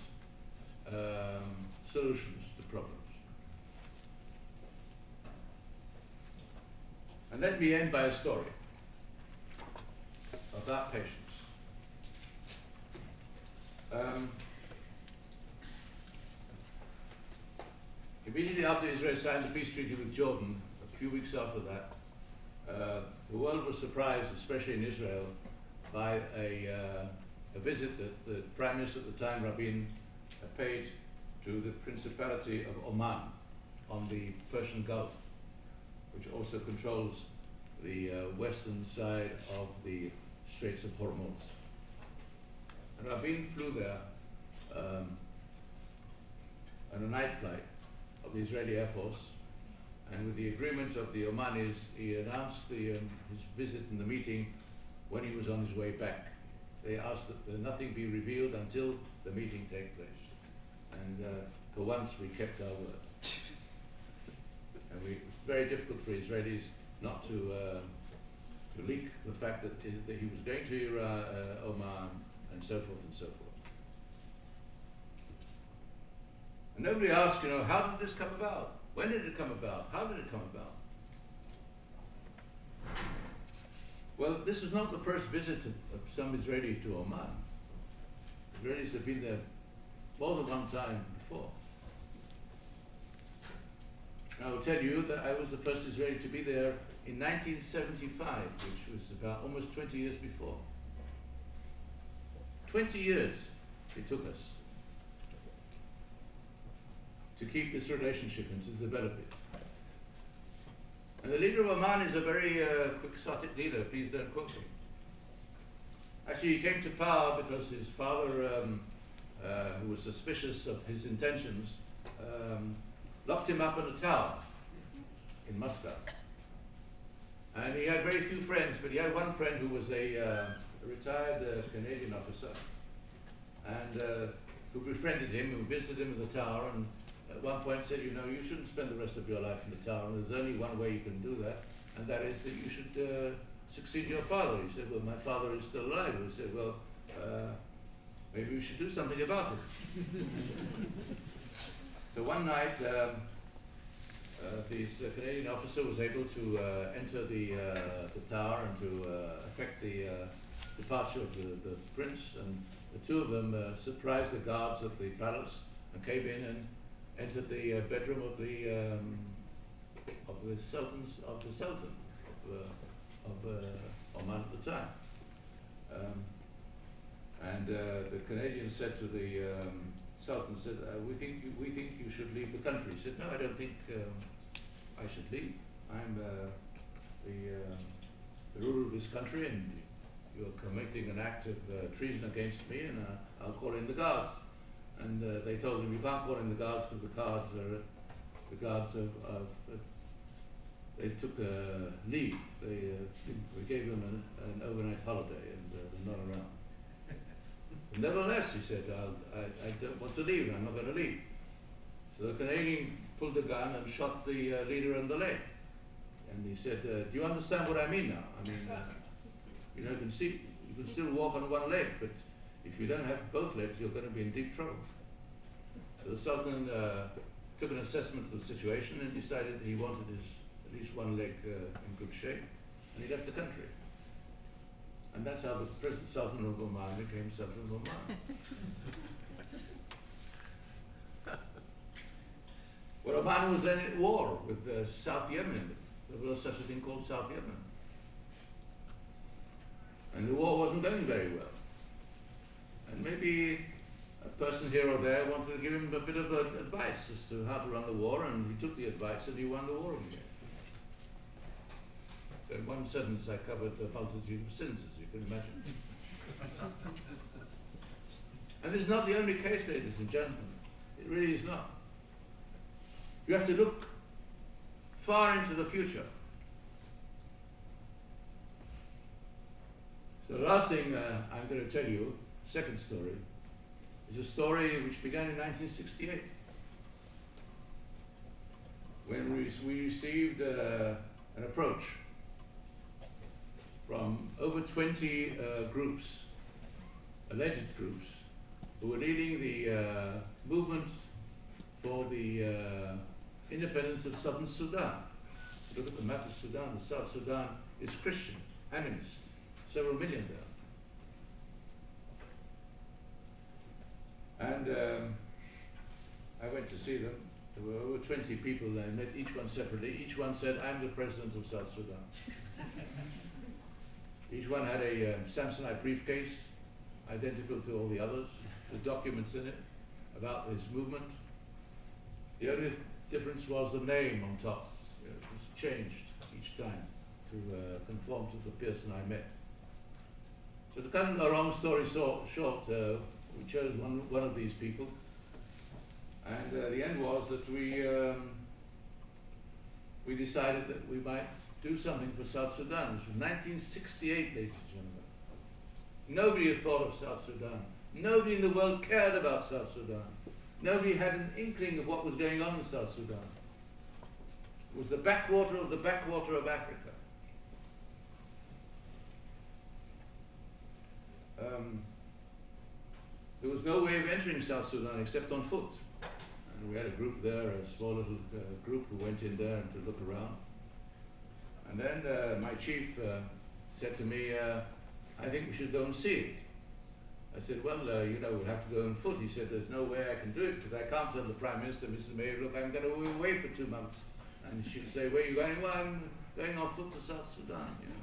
S3: solutions to problems. And let me end by a story about patience. Immediately after Israel signed the peace treaty with Jordan, a few weeks after that, the world was surprised, especially in Israel, by a visit that the Prime Minister at the time, Rabin, paid to the Principality of Oman on the Persian Gulf, which also controls the western side of the Straits of Hormuz. And Rabin flew there on a night flight of the Israeli Air Force, and with the agreement of the Omanis, he announced his visit and the meeting when he was on his way back. They asked that nothing be revealed until the meeting take place. And for once, we kept our word. And it was very difficult for Israelis not to leak the fact that he was going to Oman, and so forth and so forth. And nobody asked, you know, how did this come about? When did it come about? How did it come about? Well, this is not the first visit of some Israeli to Oman. Israelis have been there more than one time before. And I will tell you that I was the first Israeli to be there in 1975, which was about almost 20 years before. 20 years it took us to keep this relationship and to develop it. And the leader of Oman is a very quixotic leader, please don't quote him. Actually, he came to power because his father, who was suspicious of his intentions, locked him up in a tower in Moscow. And he had very few friends, but he had one friend who was a retired Canadian officer, and who befriended him, who visited him in the tower, and at one point said, you know, you shouldn't spend the rest of your life in the tower, and there's only one way you can do that, and that is that you should succeed your father. He said, well, my father is still alive. He said, well, maybe we should do something about it. So one night, this Canadian officer was able to enter the tower and to effect the departure of the prince, and the two of them surprised the guards at the palace and came in and entered the bedroom of the sultan of Oman at the time. And the Canadians said to the Sultan, said, we think you should leave the country. He said, no, I don't think I should leave. I'm the ruler of this country, and you're committing an act of treason against me, and I'll call in the guards. And they told him, you can't call in the guards because the guards they took leave. They gave them an overnight holiday, and they're not around. Nevertheless, he said, I don't want to leave, I'm not going to leave. So the Canadian pulled a gun and shot the leader in the leg. And he said, do you understand what I mean now? I mean, you know, you can still walk on one leg, but if you don't have both legs, you're going to be in deep trouble. So the Sultan took an assessment of the situation and decided that he wanted at least one leg in good shape, and he left the country. And that's how the present Sultan of Oman became Sultan of Oman. Well, Oman was then at war with South Yemen. There was such a thing called South Yemen. And the war wasn't going very well. And maybe person here or there wanted to give him a bit of advice as to how to run the war, and he took the advice and he won the war again. So in one sentence I covered a multitude of sins, as you can imagine. And this is not the only case, ladies and gentlemen. It really is not. You have to look far into the future. So the last thing I'm going to tell you, second story, is a story which began in 1968, when we received an approach from over 20 groups, alleged groups, who were leading the movement for the independence of southern Sudan. Look at the map of Sudan. The South Sudan is Christian, animist, several million there. And I went to see them. There were over 20 people. I met each one separately. Each one said, "I'm the president of South Sudan." Each one had a Samsonite briefcase, identical to all the others, with documents in it about this movement. The only difference was the name on top. It was changed each time to conform to the person I met. So to cut a long story short, we chose one of these people, and the end was that we decided that we might do something for South Sudan. This was 1968, ladies and gentlemen. Nobody had thought of South Sudan. Nobody in the world cared about South Sudan. Nobody had an inkling of what was going on in South Sudan. It was the backwater of the backwater of Africa. There was no way of entering South Sudan except on foot. And we had a group there, a small little group who went in there to look around. And then my chief said to me, "I think we should go and see it." I said, "Well, you know, we'll have to go on foot." He said, "There's no way I can do it, because I can't tell the Prime Minister, Mr. Mayor, look, I'm going to be away for 2 months." And she'd say, "Where are you going?" "Well, I'm going on foot to South Sudan." You know,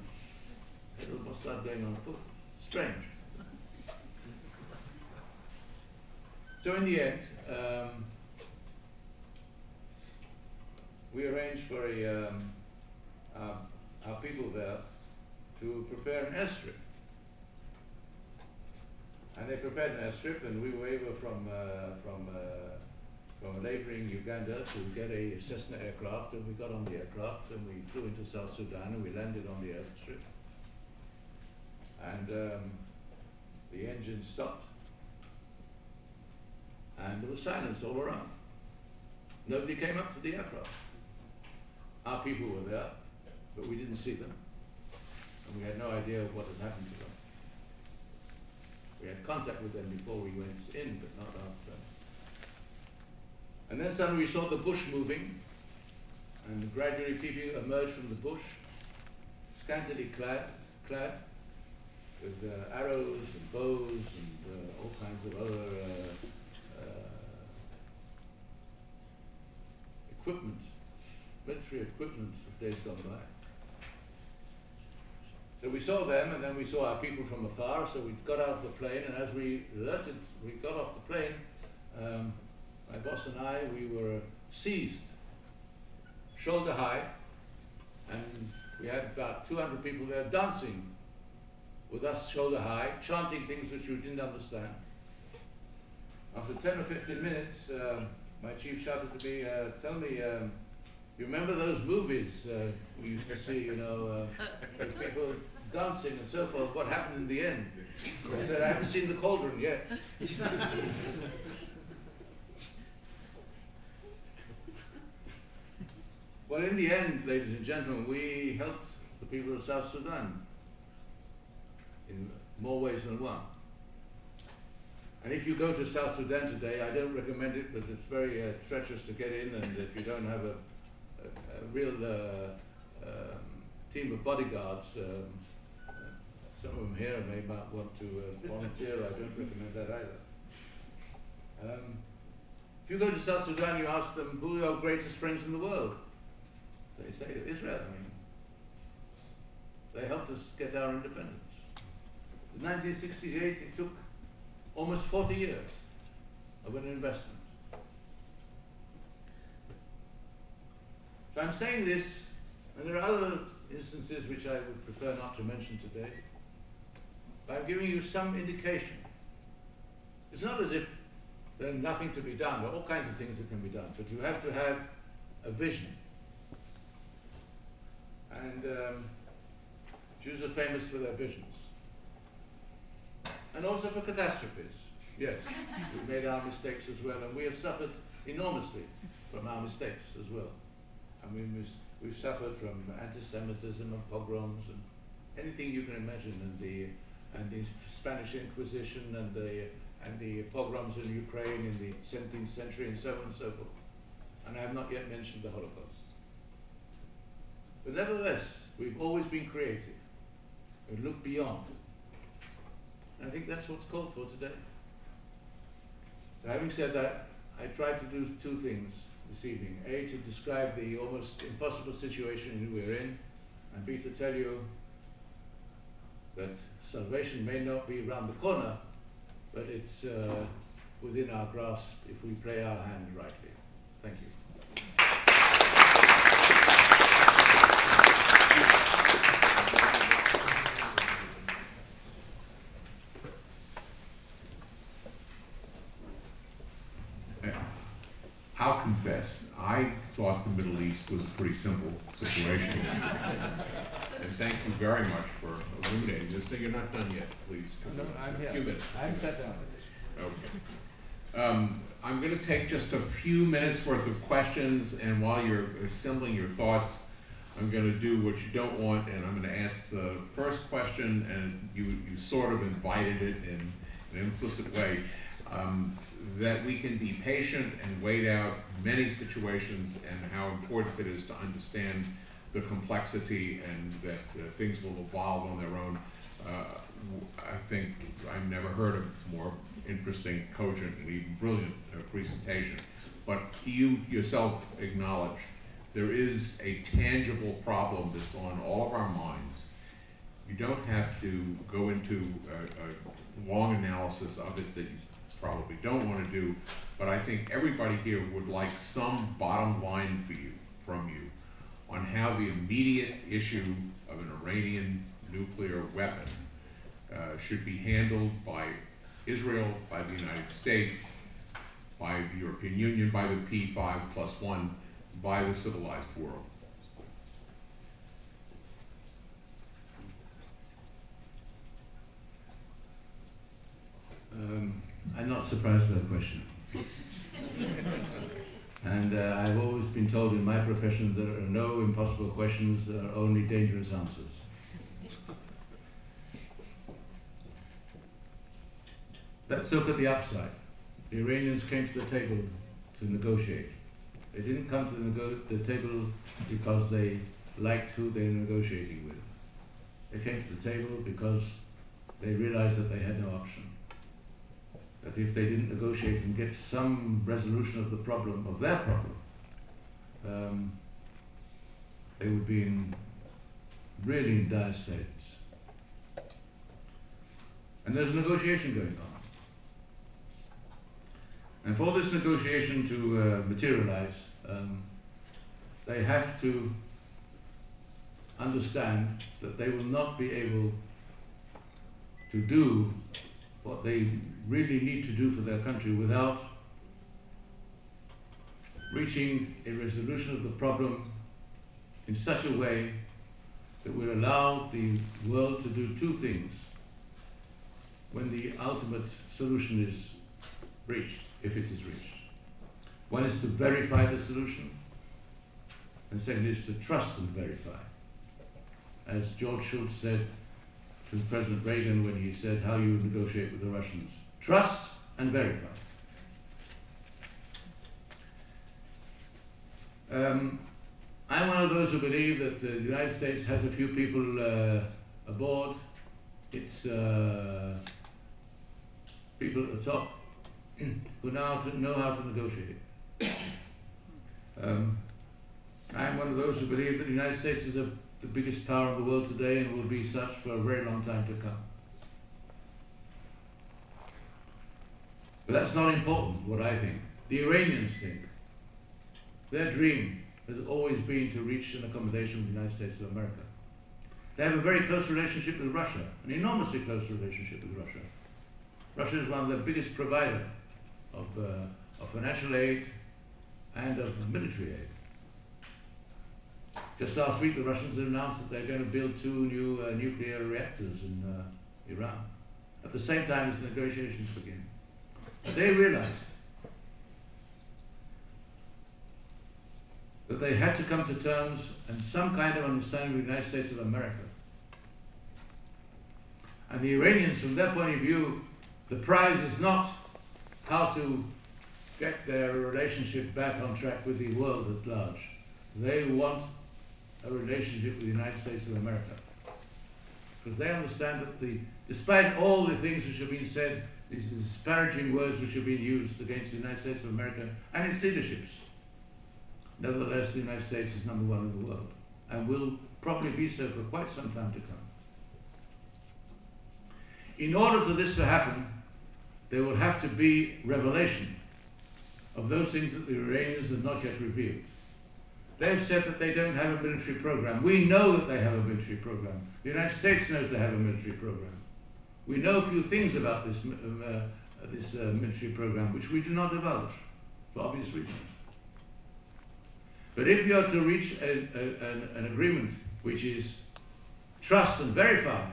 S3: everyone must start going on foot. Strange. So in the end, we arranged for our people there to prepare an airstrip. And they prepared an airstrip, and we were able from a neighboring Uganda to get a Cessna aircraft, and we got on the aircraft and we flew into South Sudan and we landed on the airstrip. And the engine stopped, and there was silence all around. Nobody came up to the aircraft. Our people were there, but we didn't see them, and we had no idea what had happened to them. We had contact with them before we went in, but not after. And then suddenly we saw the bush moving, and gradually people emerged from the bush, scantily clad with arrows and bows and all kinds of other equipment, military equipment of days gone by. So we saw them, and then we saw our people from afar, so we got out of the plane, and as we got off the plane, my boss and I, we were seized, shoulder high, and we had about 200 people there dancing with us shoulder high, chanting things which we didn't understand. After 10 or 15 minutes, my chief shouted to me, "Tell me, you remember those movies we used to see, you know, with people dancing and so forth, what happened in the end?" I said, "I haven't seen The Cauldron yet." Well, in the end, ladies and gentlemen, we helped the people of South Sudan in more ways than one. And if you go to South Sudan today, I don't recommend it, because it's very treacherous to get in, and if you don't have a real team of bodyguards, some of them here may not want to volunteer. I don't recommend that either. If you go to South Sudan, you ask them, who are your greatest friends in the world? They say Israel. I mean, they helped us get our independence. In 1968, it took almost 40 years of an investment. So I'm saying this, and there are other instances which I would prefer not to mention today, but I'm giving you some indication. It's not as if there's nothing to be done. There are all kinds of things that can be done, but you have to have a vision. And Jews are famous for their visions. And also for catastrophes. Yes, we've made our mistakes as well, and we have suffered enormously from our mistakes as well. I mean, we've suffered from anti-Semitism and pogroms and anything you can imagine, and the Spanish Inquisition and the pogroms in Ukraine in the 17th century and so on and so forth. And I have not yet mentioned the Holocaust. But nevertheless, we've always been creative. We look beyond. And I think that's what's called for today. So having said that, I tried to do two things this evening. A, to describe the almost impossible situation we're in, and B, to tell you that salvation may not be around the corner, but it's within our grasp if we play our hand rightly. Thank you.
S4: I'll confess, I thought the Middle East was a pretty simple situation. And thank you very much for illuminating this thing. You're not done yet, please.
S1: No, I'm here.
S4: A few minutes.
S1: I haven't sat down.
S4: Okay. I'm going to take just a few minutes worth of questions, and while you're assembling your thoughts, I'm going to do what you don't want, and I'm going to ask the first question, and you sort of invited it in an implicit way. That we can be patient and wait out many situations, and how important it is to understand the complexity, and that things will evolve on their own. I think I've never heard of a more interesting, cogent, and even brilliant presentation. But you yourself acknowledge there is a tangible problem that's on all of our minds. You don't have to go into a long analysis of it that you probably don't want to do, but I think everybody here would like some bottom line from you on how the immediate issue of an Iranian nuclear weapon should be handled by Israel, by the United States, by the European Union, by the P5+1, by the civilized world.
S3: I'm not surprised by the question. And I've always been told in my profession there are no impossible questions, there are only dangerous answers. Let's look at the upside. The Iranians came to the table to negotiate. They didn't come to the table because they liked who they were negotiating with. They came to the table because they realized that they had no option. That if they didn't negotiate and get some resolution of the problem, of their problem, they would be in really dire straits. And there's a negotiation going on. And for this negotiation to materialize, they have to understand that they will not be able to do what they really need to do for their country without reaching a resolution of the problem in such a way that will allow the world to do two things when the ultimate solution is reached, if it is reached. One is to verify the solution, and second is to trust and verify. As George Shultz said to President Reagan when he said how you negotiate with the Russians, trust and verify. I'm one of those who believe that the United States has a few people aboard. It's people at the top who know how to negotiate. I'm one of those who believe that the United States is the biggest power in the world today and will be such for a very long time to come. But that's not important, what I think. The Iranians think. Their dream has always been to reach an accommodation with the United States of America. They have a very close relationship with Russia, an enormously close relationship with Russia. Russia is one of the biggest providers of financial aid and of military aid. Just last week, the Russians announced that they're going to build 2 new nuclear reactors in Iran at the same time as the negotiations begin. But they realized that they had to come to terms and some kind of understanding with the United States of America. And the Iranians, from their point of view, the prize is not how to get their relationship back on track with the world at large. They want a relationship with the United States of America. Because they understand that despite all the things which have been said, these disparaging words which have been used against the United States of America and its leaderships, nevertheless, the United States is number 1 in the world and will probably be so for quite some time to come. In order for this to happen, there will have to be revelation of those things that the Iranians have not yet revealed. They've said that they don't have a military program. We know that they have a military program. The United States knows they have a military program. We know a few things about this military program which we do not divulge for obvious reasons. But if you are to reach an agreement which is trust and verify,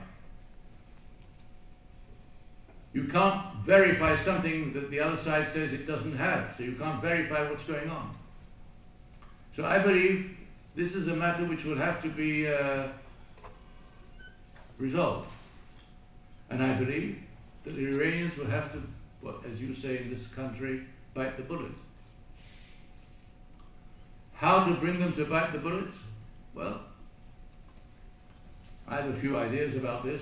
S3: you can't verify something that the other side says it doesn't have, so you can't verify what's going on. So I believe this is a matter which will have to be resolved. And I believe that the Iranians will have to, as you say in this country, bite the bullet. How to bring them to bite the bullet? Well, I have a few ideas about this.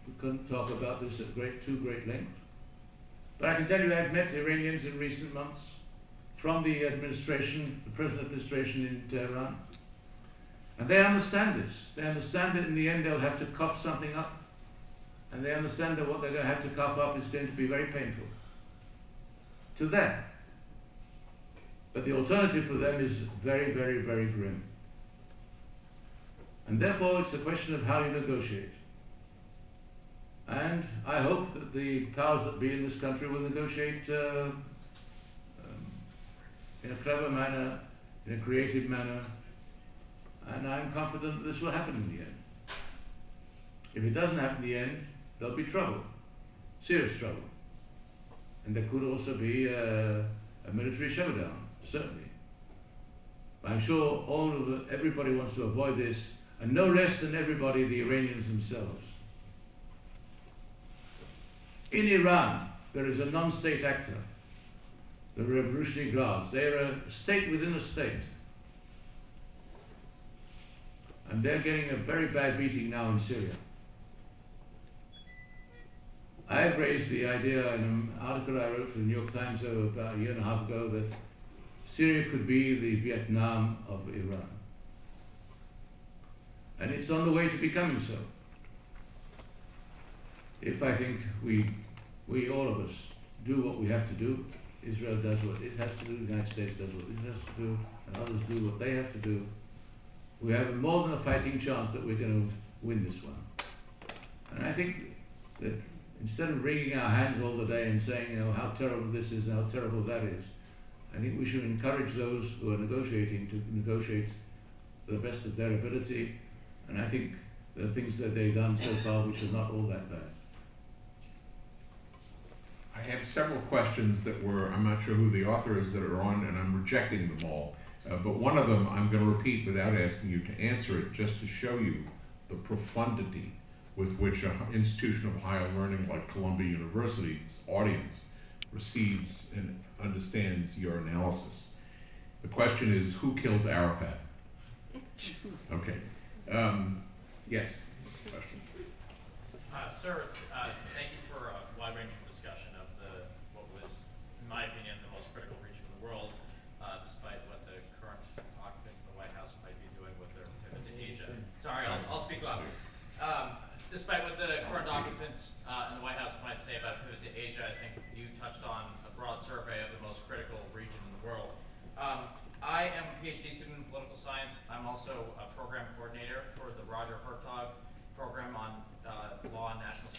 S3: We couldn't talk about this at too great length. But I can tell you I've met Iranians in recent months from the administration, the present administration in Tehran. And they understand this. They understand that in the end they'll have to cough something up. And they understand that what they're going to have to cough up is going to be very painful to them. But the alternative for them is very, very, very grim. And therefore it's a question of how you negotiate. And I hope that the powers that be in this country will negotiate in a clever manner, in a creative manner, and I'm confident that this will happen in the end. If it doesn't happen in the end, there'll be trouble, serious trouble. And there could also be a military showdown, certainly. But I'm sure everybody wants to avoid this, and no less than everybody, the Iranians themselves. In Iran, there is a non-state actor, the Revolutionary Guards. They are a state within a state. And they're getting a very bad beating now in Syria. I've raised the idea in an article I wrote for the New York Times about a year and a half ago that Syria could be the Vietnam of Iran. And it's on the way to becoming so. If I think we all of us, do what we have to do, Israel does what it has to do, the United States does what it has to do, and others do what they have to do, we have more than a fighting chance that we're going to win this one. And I think that instead of wringing our hands all the day and saying, you know, how terrible this is and how terrible that is, I think we should encourage those who are negotiating to negotiate to the best of their ability. And I think there are things that they've done so far which are not all that bad.
S4: I have several questions that I'm not sure who the author is that are on, and I'm rejecting them all. But one of them I'm going to repeat without asking you to answer it, just to show you the profundity with which an institution of higher learning like Columbia University's audience receives and understands your analysis. The question is, who killed Arafat? Okay. Yes. Question.
S5: Sir, thank you for a wide-ranging discussion of what was, in my opinion, the most critical region in the world, despite what the current occupants of the White House might be doing with their pivot to Asia. Sorry, I'll speak louder. Despite what the current occupants in the White House might say about pivot to Asia, I think you touched on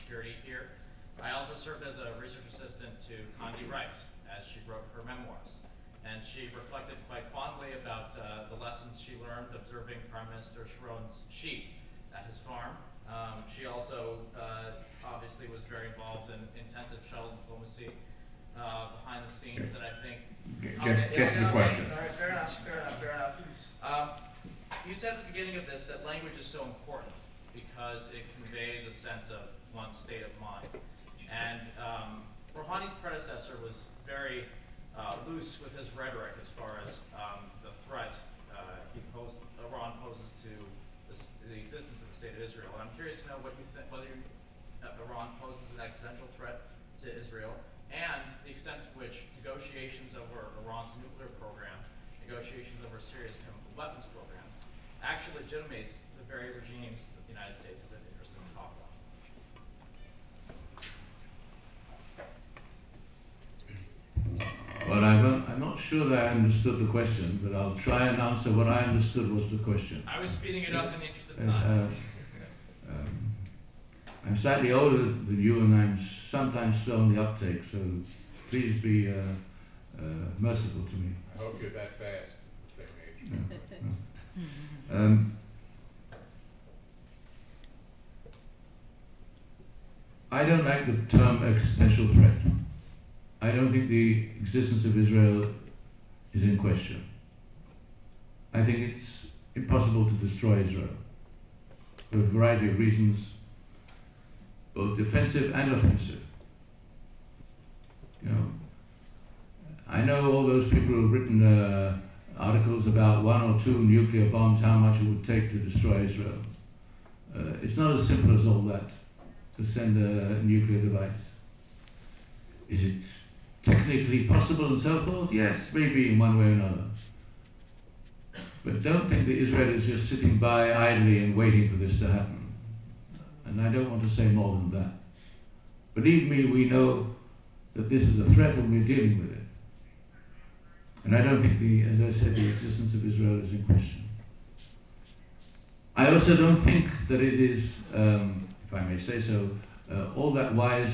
S5: security here. I also served as a research assistant to Condi Rice as she wrote her memoirs. And she reflected quite fondly about the lessons she learned observing Prime Minister Sharon's sheep at his farm. She also obviously was very involved in intensive shuttle diplomacy behind the scenes that I think...
S4: Get to the question.
S5: All right, fair enough. You said at the beginning of this that language is so important because it conveys a sense of one's state of mind. And Rouhani's predecessor was very loose with his rhetoric as far as the threat Iran poses to the existence of the state of Israel. And I'm curious to know what you think, whether Iran poses an existential threat to Israel, and the extent to which negotiations over Iran's nuclear program, negotiations over Syria's chemical weapons program, actually legitimates the very regimes that the United States is interested in talking about.
S3: Well, I'm not sure that I understood the question, but I'll try and answer what I understood was the question.
S5: I was speeding it up in the interest of time.
S3: I'm slightly older than you, and I'm sometimes slow on the uptake, so please be merciful to me.
S4: I hope you're that fast at the same age.
S3: No. I don't like the term existential threat. I don't think the existence of Israel is in question. I think it's impossible to destroy Israel for a variety of reasons, both defensive and offensive. You know, I know all those people who've written articles about 1 or 2 nuclear bombs, how much it would take to destroy Israel. It's not as simple as all that, to send a nuclear device. Is it technically possible and so forth? Yes, maybe in one way or another. But don't think that Israel is just sitting by idly and waiting for this to happen. And I don't want to say more than that. Believe me, we know that this is a threat and we're dealing with it. And I don't think, as I said, the existence of Israel is in question. I also don't think that it is, if I may say so, all that wise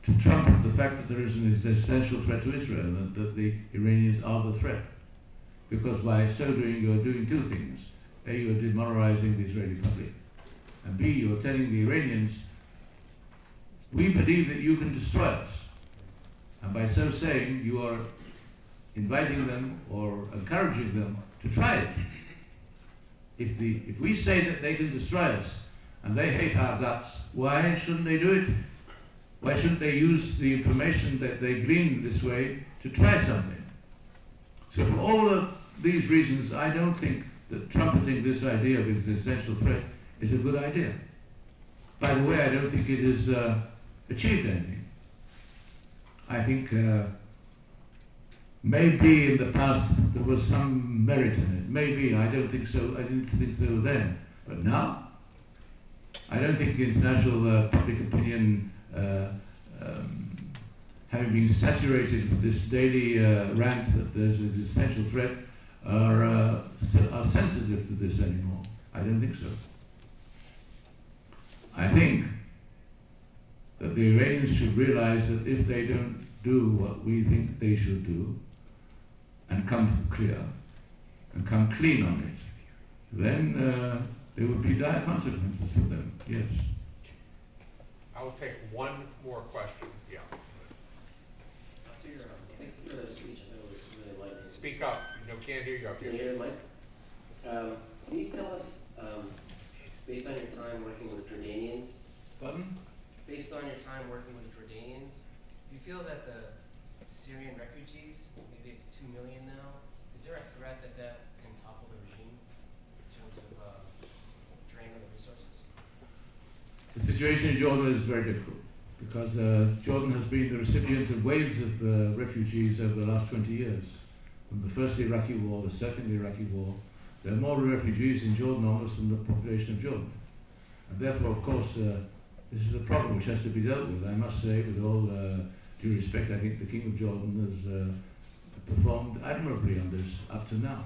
S3: to trumpet the fact that there is an existential threat to Israel, and that the Iranians are the threat. Because by so doing, you are doing 2 things. A, you are demoralizing the Israeli public. And B, you are telling the Iranians, we believe that you can destroy us. And by so saying, you are inviting them or encouraging them to try it. If we say that they can destroy us, and they hate our guts, why shouldn't they do it? Why shouldn't they use the information that they glean this way to try something? So for all of these reasons, I don't think that trumpeting this idea of existential threat is a good idea. By the way, I don't think it has achieved anything. I think maybe in the past there was some merit in it. Maybe, I don't think so. I didn't think so then. But now, I don't think international public opinion, having been saturated with this daily rant that there's an existential threat, are sensitive to this anymore. I don't think so. I think that the Iranians should realize that if they don't do what we think they should do, and come clear, and come clean on it, then there would be dire consequences for them, yes.
S4: I will take one more question, yeah.
S6: Thank you for the speech. I thought it was really enlightening.
S4: Speak up, can't hear you up here.
S6: Can you hear the mic? Can you tell us, based on your time working with Jordanians,
S3: Pardon?
S6: based on your time working with Jordanians, do you feel that the Syrian refugees, maybe it's 2 million now, is there a threat that can topple the regime in terms of drain of the resources?
S3: The situation in Jordan is very difficult because Jordan has been the recipient of waves of refugees over the last 20 years. From the first Iraqi war, the second Iraqi war, there are more refugees in Jordan almost than the population of Jordan. And therefore, of course, this is a problem which has to be dealt with. I must say, with all due respect, I think the King of Jordan has performed admirably on this up to now.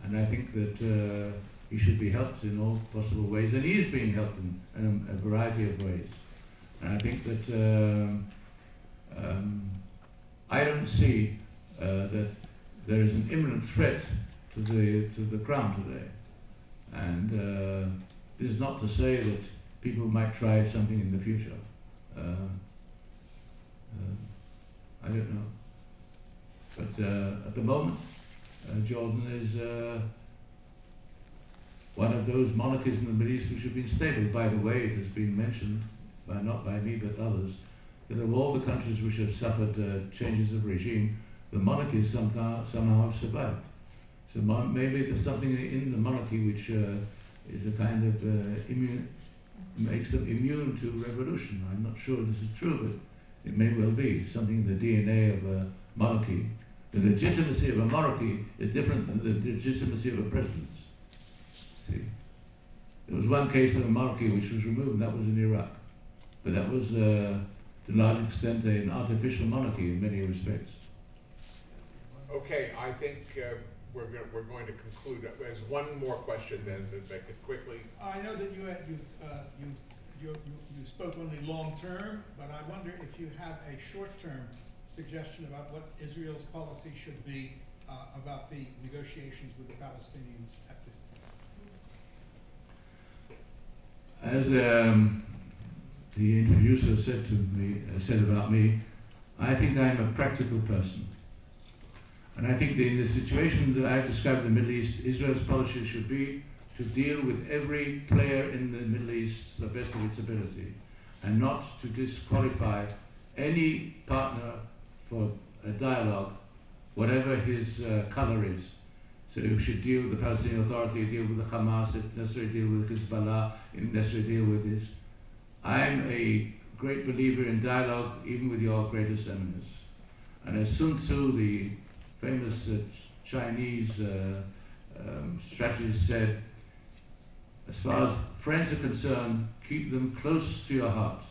S3: And I think that he should be helped in all possible ways, and he is being helped in a variety of ways. And I think that I don't see that there is an imminent threat to the crown today. And this is not to say that people might try something in the future. I don't know. But at the moment, Jordan is one of those monarchies in the Middle East which have been stable. By the way, it has been mentioned, not by me but others, that of all the countries which have suffered changes of regime, the monarchies somehow have survived. So maybe there's something in the monarchy which is a kind of makes them immune to revolution. I'm not sure this is true, but it may well be something in the DNA of a monarchy. The legitimacy of a monarchy is different than the legitimacy of a president. See, there was one case of a monarchy which was removed, and that was in Iraq. But that was, to a large extent, an artificial monarchy in many respects.
S4: Okay, I think we're going to conclude. There's one more question then, to make it quickly.
S7: I know that you spoke only long term, but I wonder if you have a short term suggestion about what Israel's policy should be about the negotiations with the Palestinians at this time.
S3: As the introducer said to me, said about me, I think I'm a practical person. And I think that in the situation that I've described in the Middle East, Israel's policy should be to deal with every player in the Middle East to the best of its ability, and not to disqualify any partner for a dialogue, whatever his color is. So we should deal with the Palestinian Authority, deal with the Hamas, if necessary deal with Hezbollah, if necessary deal with this. I'm a great believer in dialogue, even with your greatest enemies. And as Sun Tzu, the famous Chinese strategist, said, as far as friends are concerned, keep them close to your heart.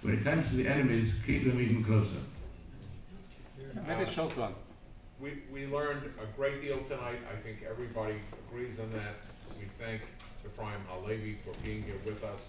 S3: When it comes to the enemies, keep them even closer.
S8: Maybe short one.
S4: We learned a great deal tonight. I think everybody agrees on that. We thank Ephraim Halevi for being here with us.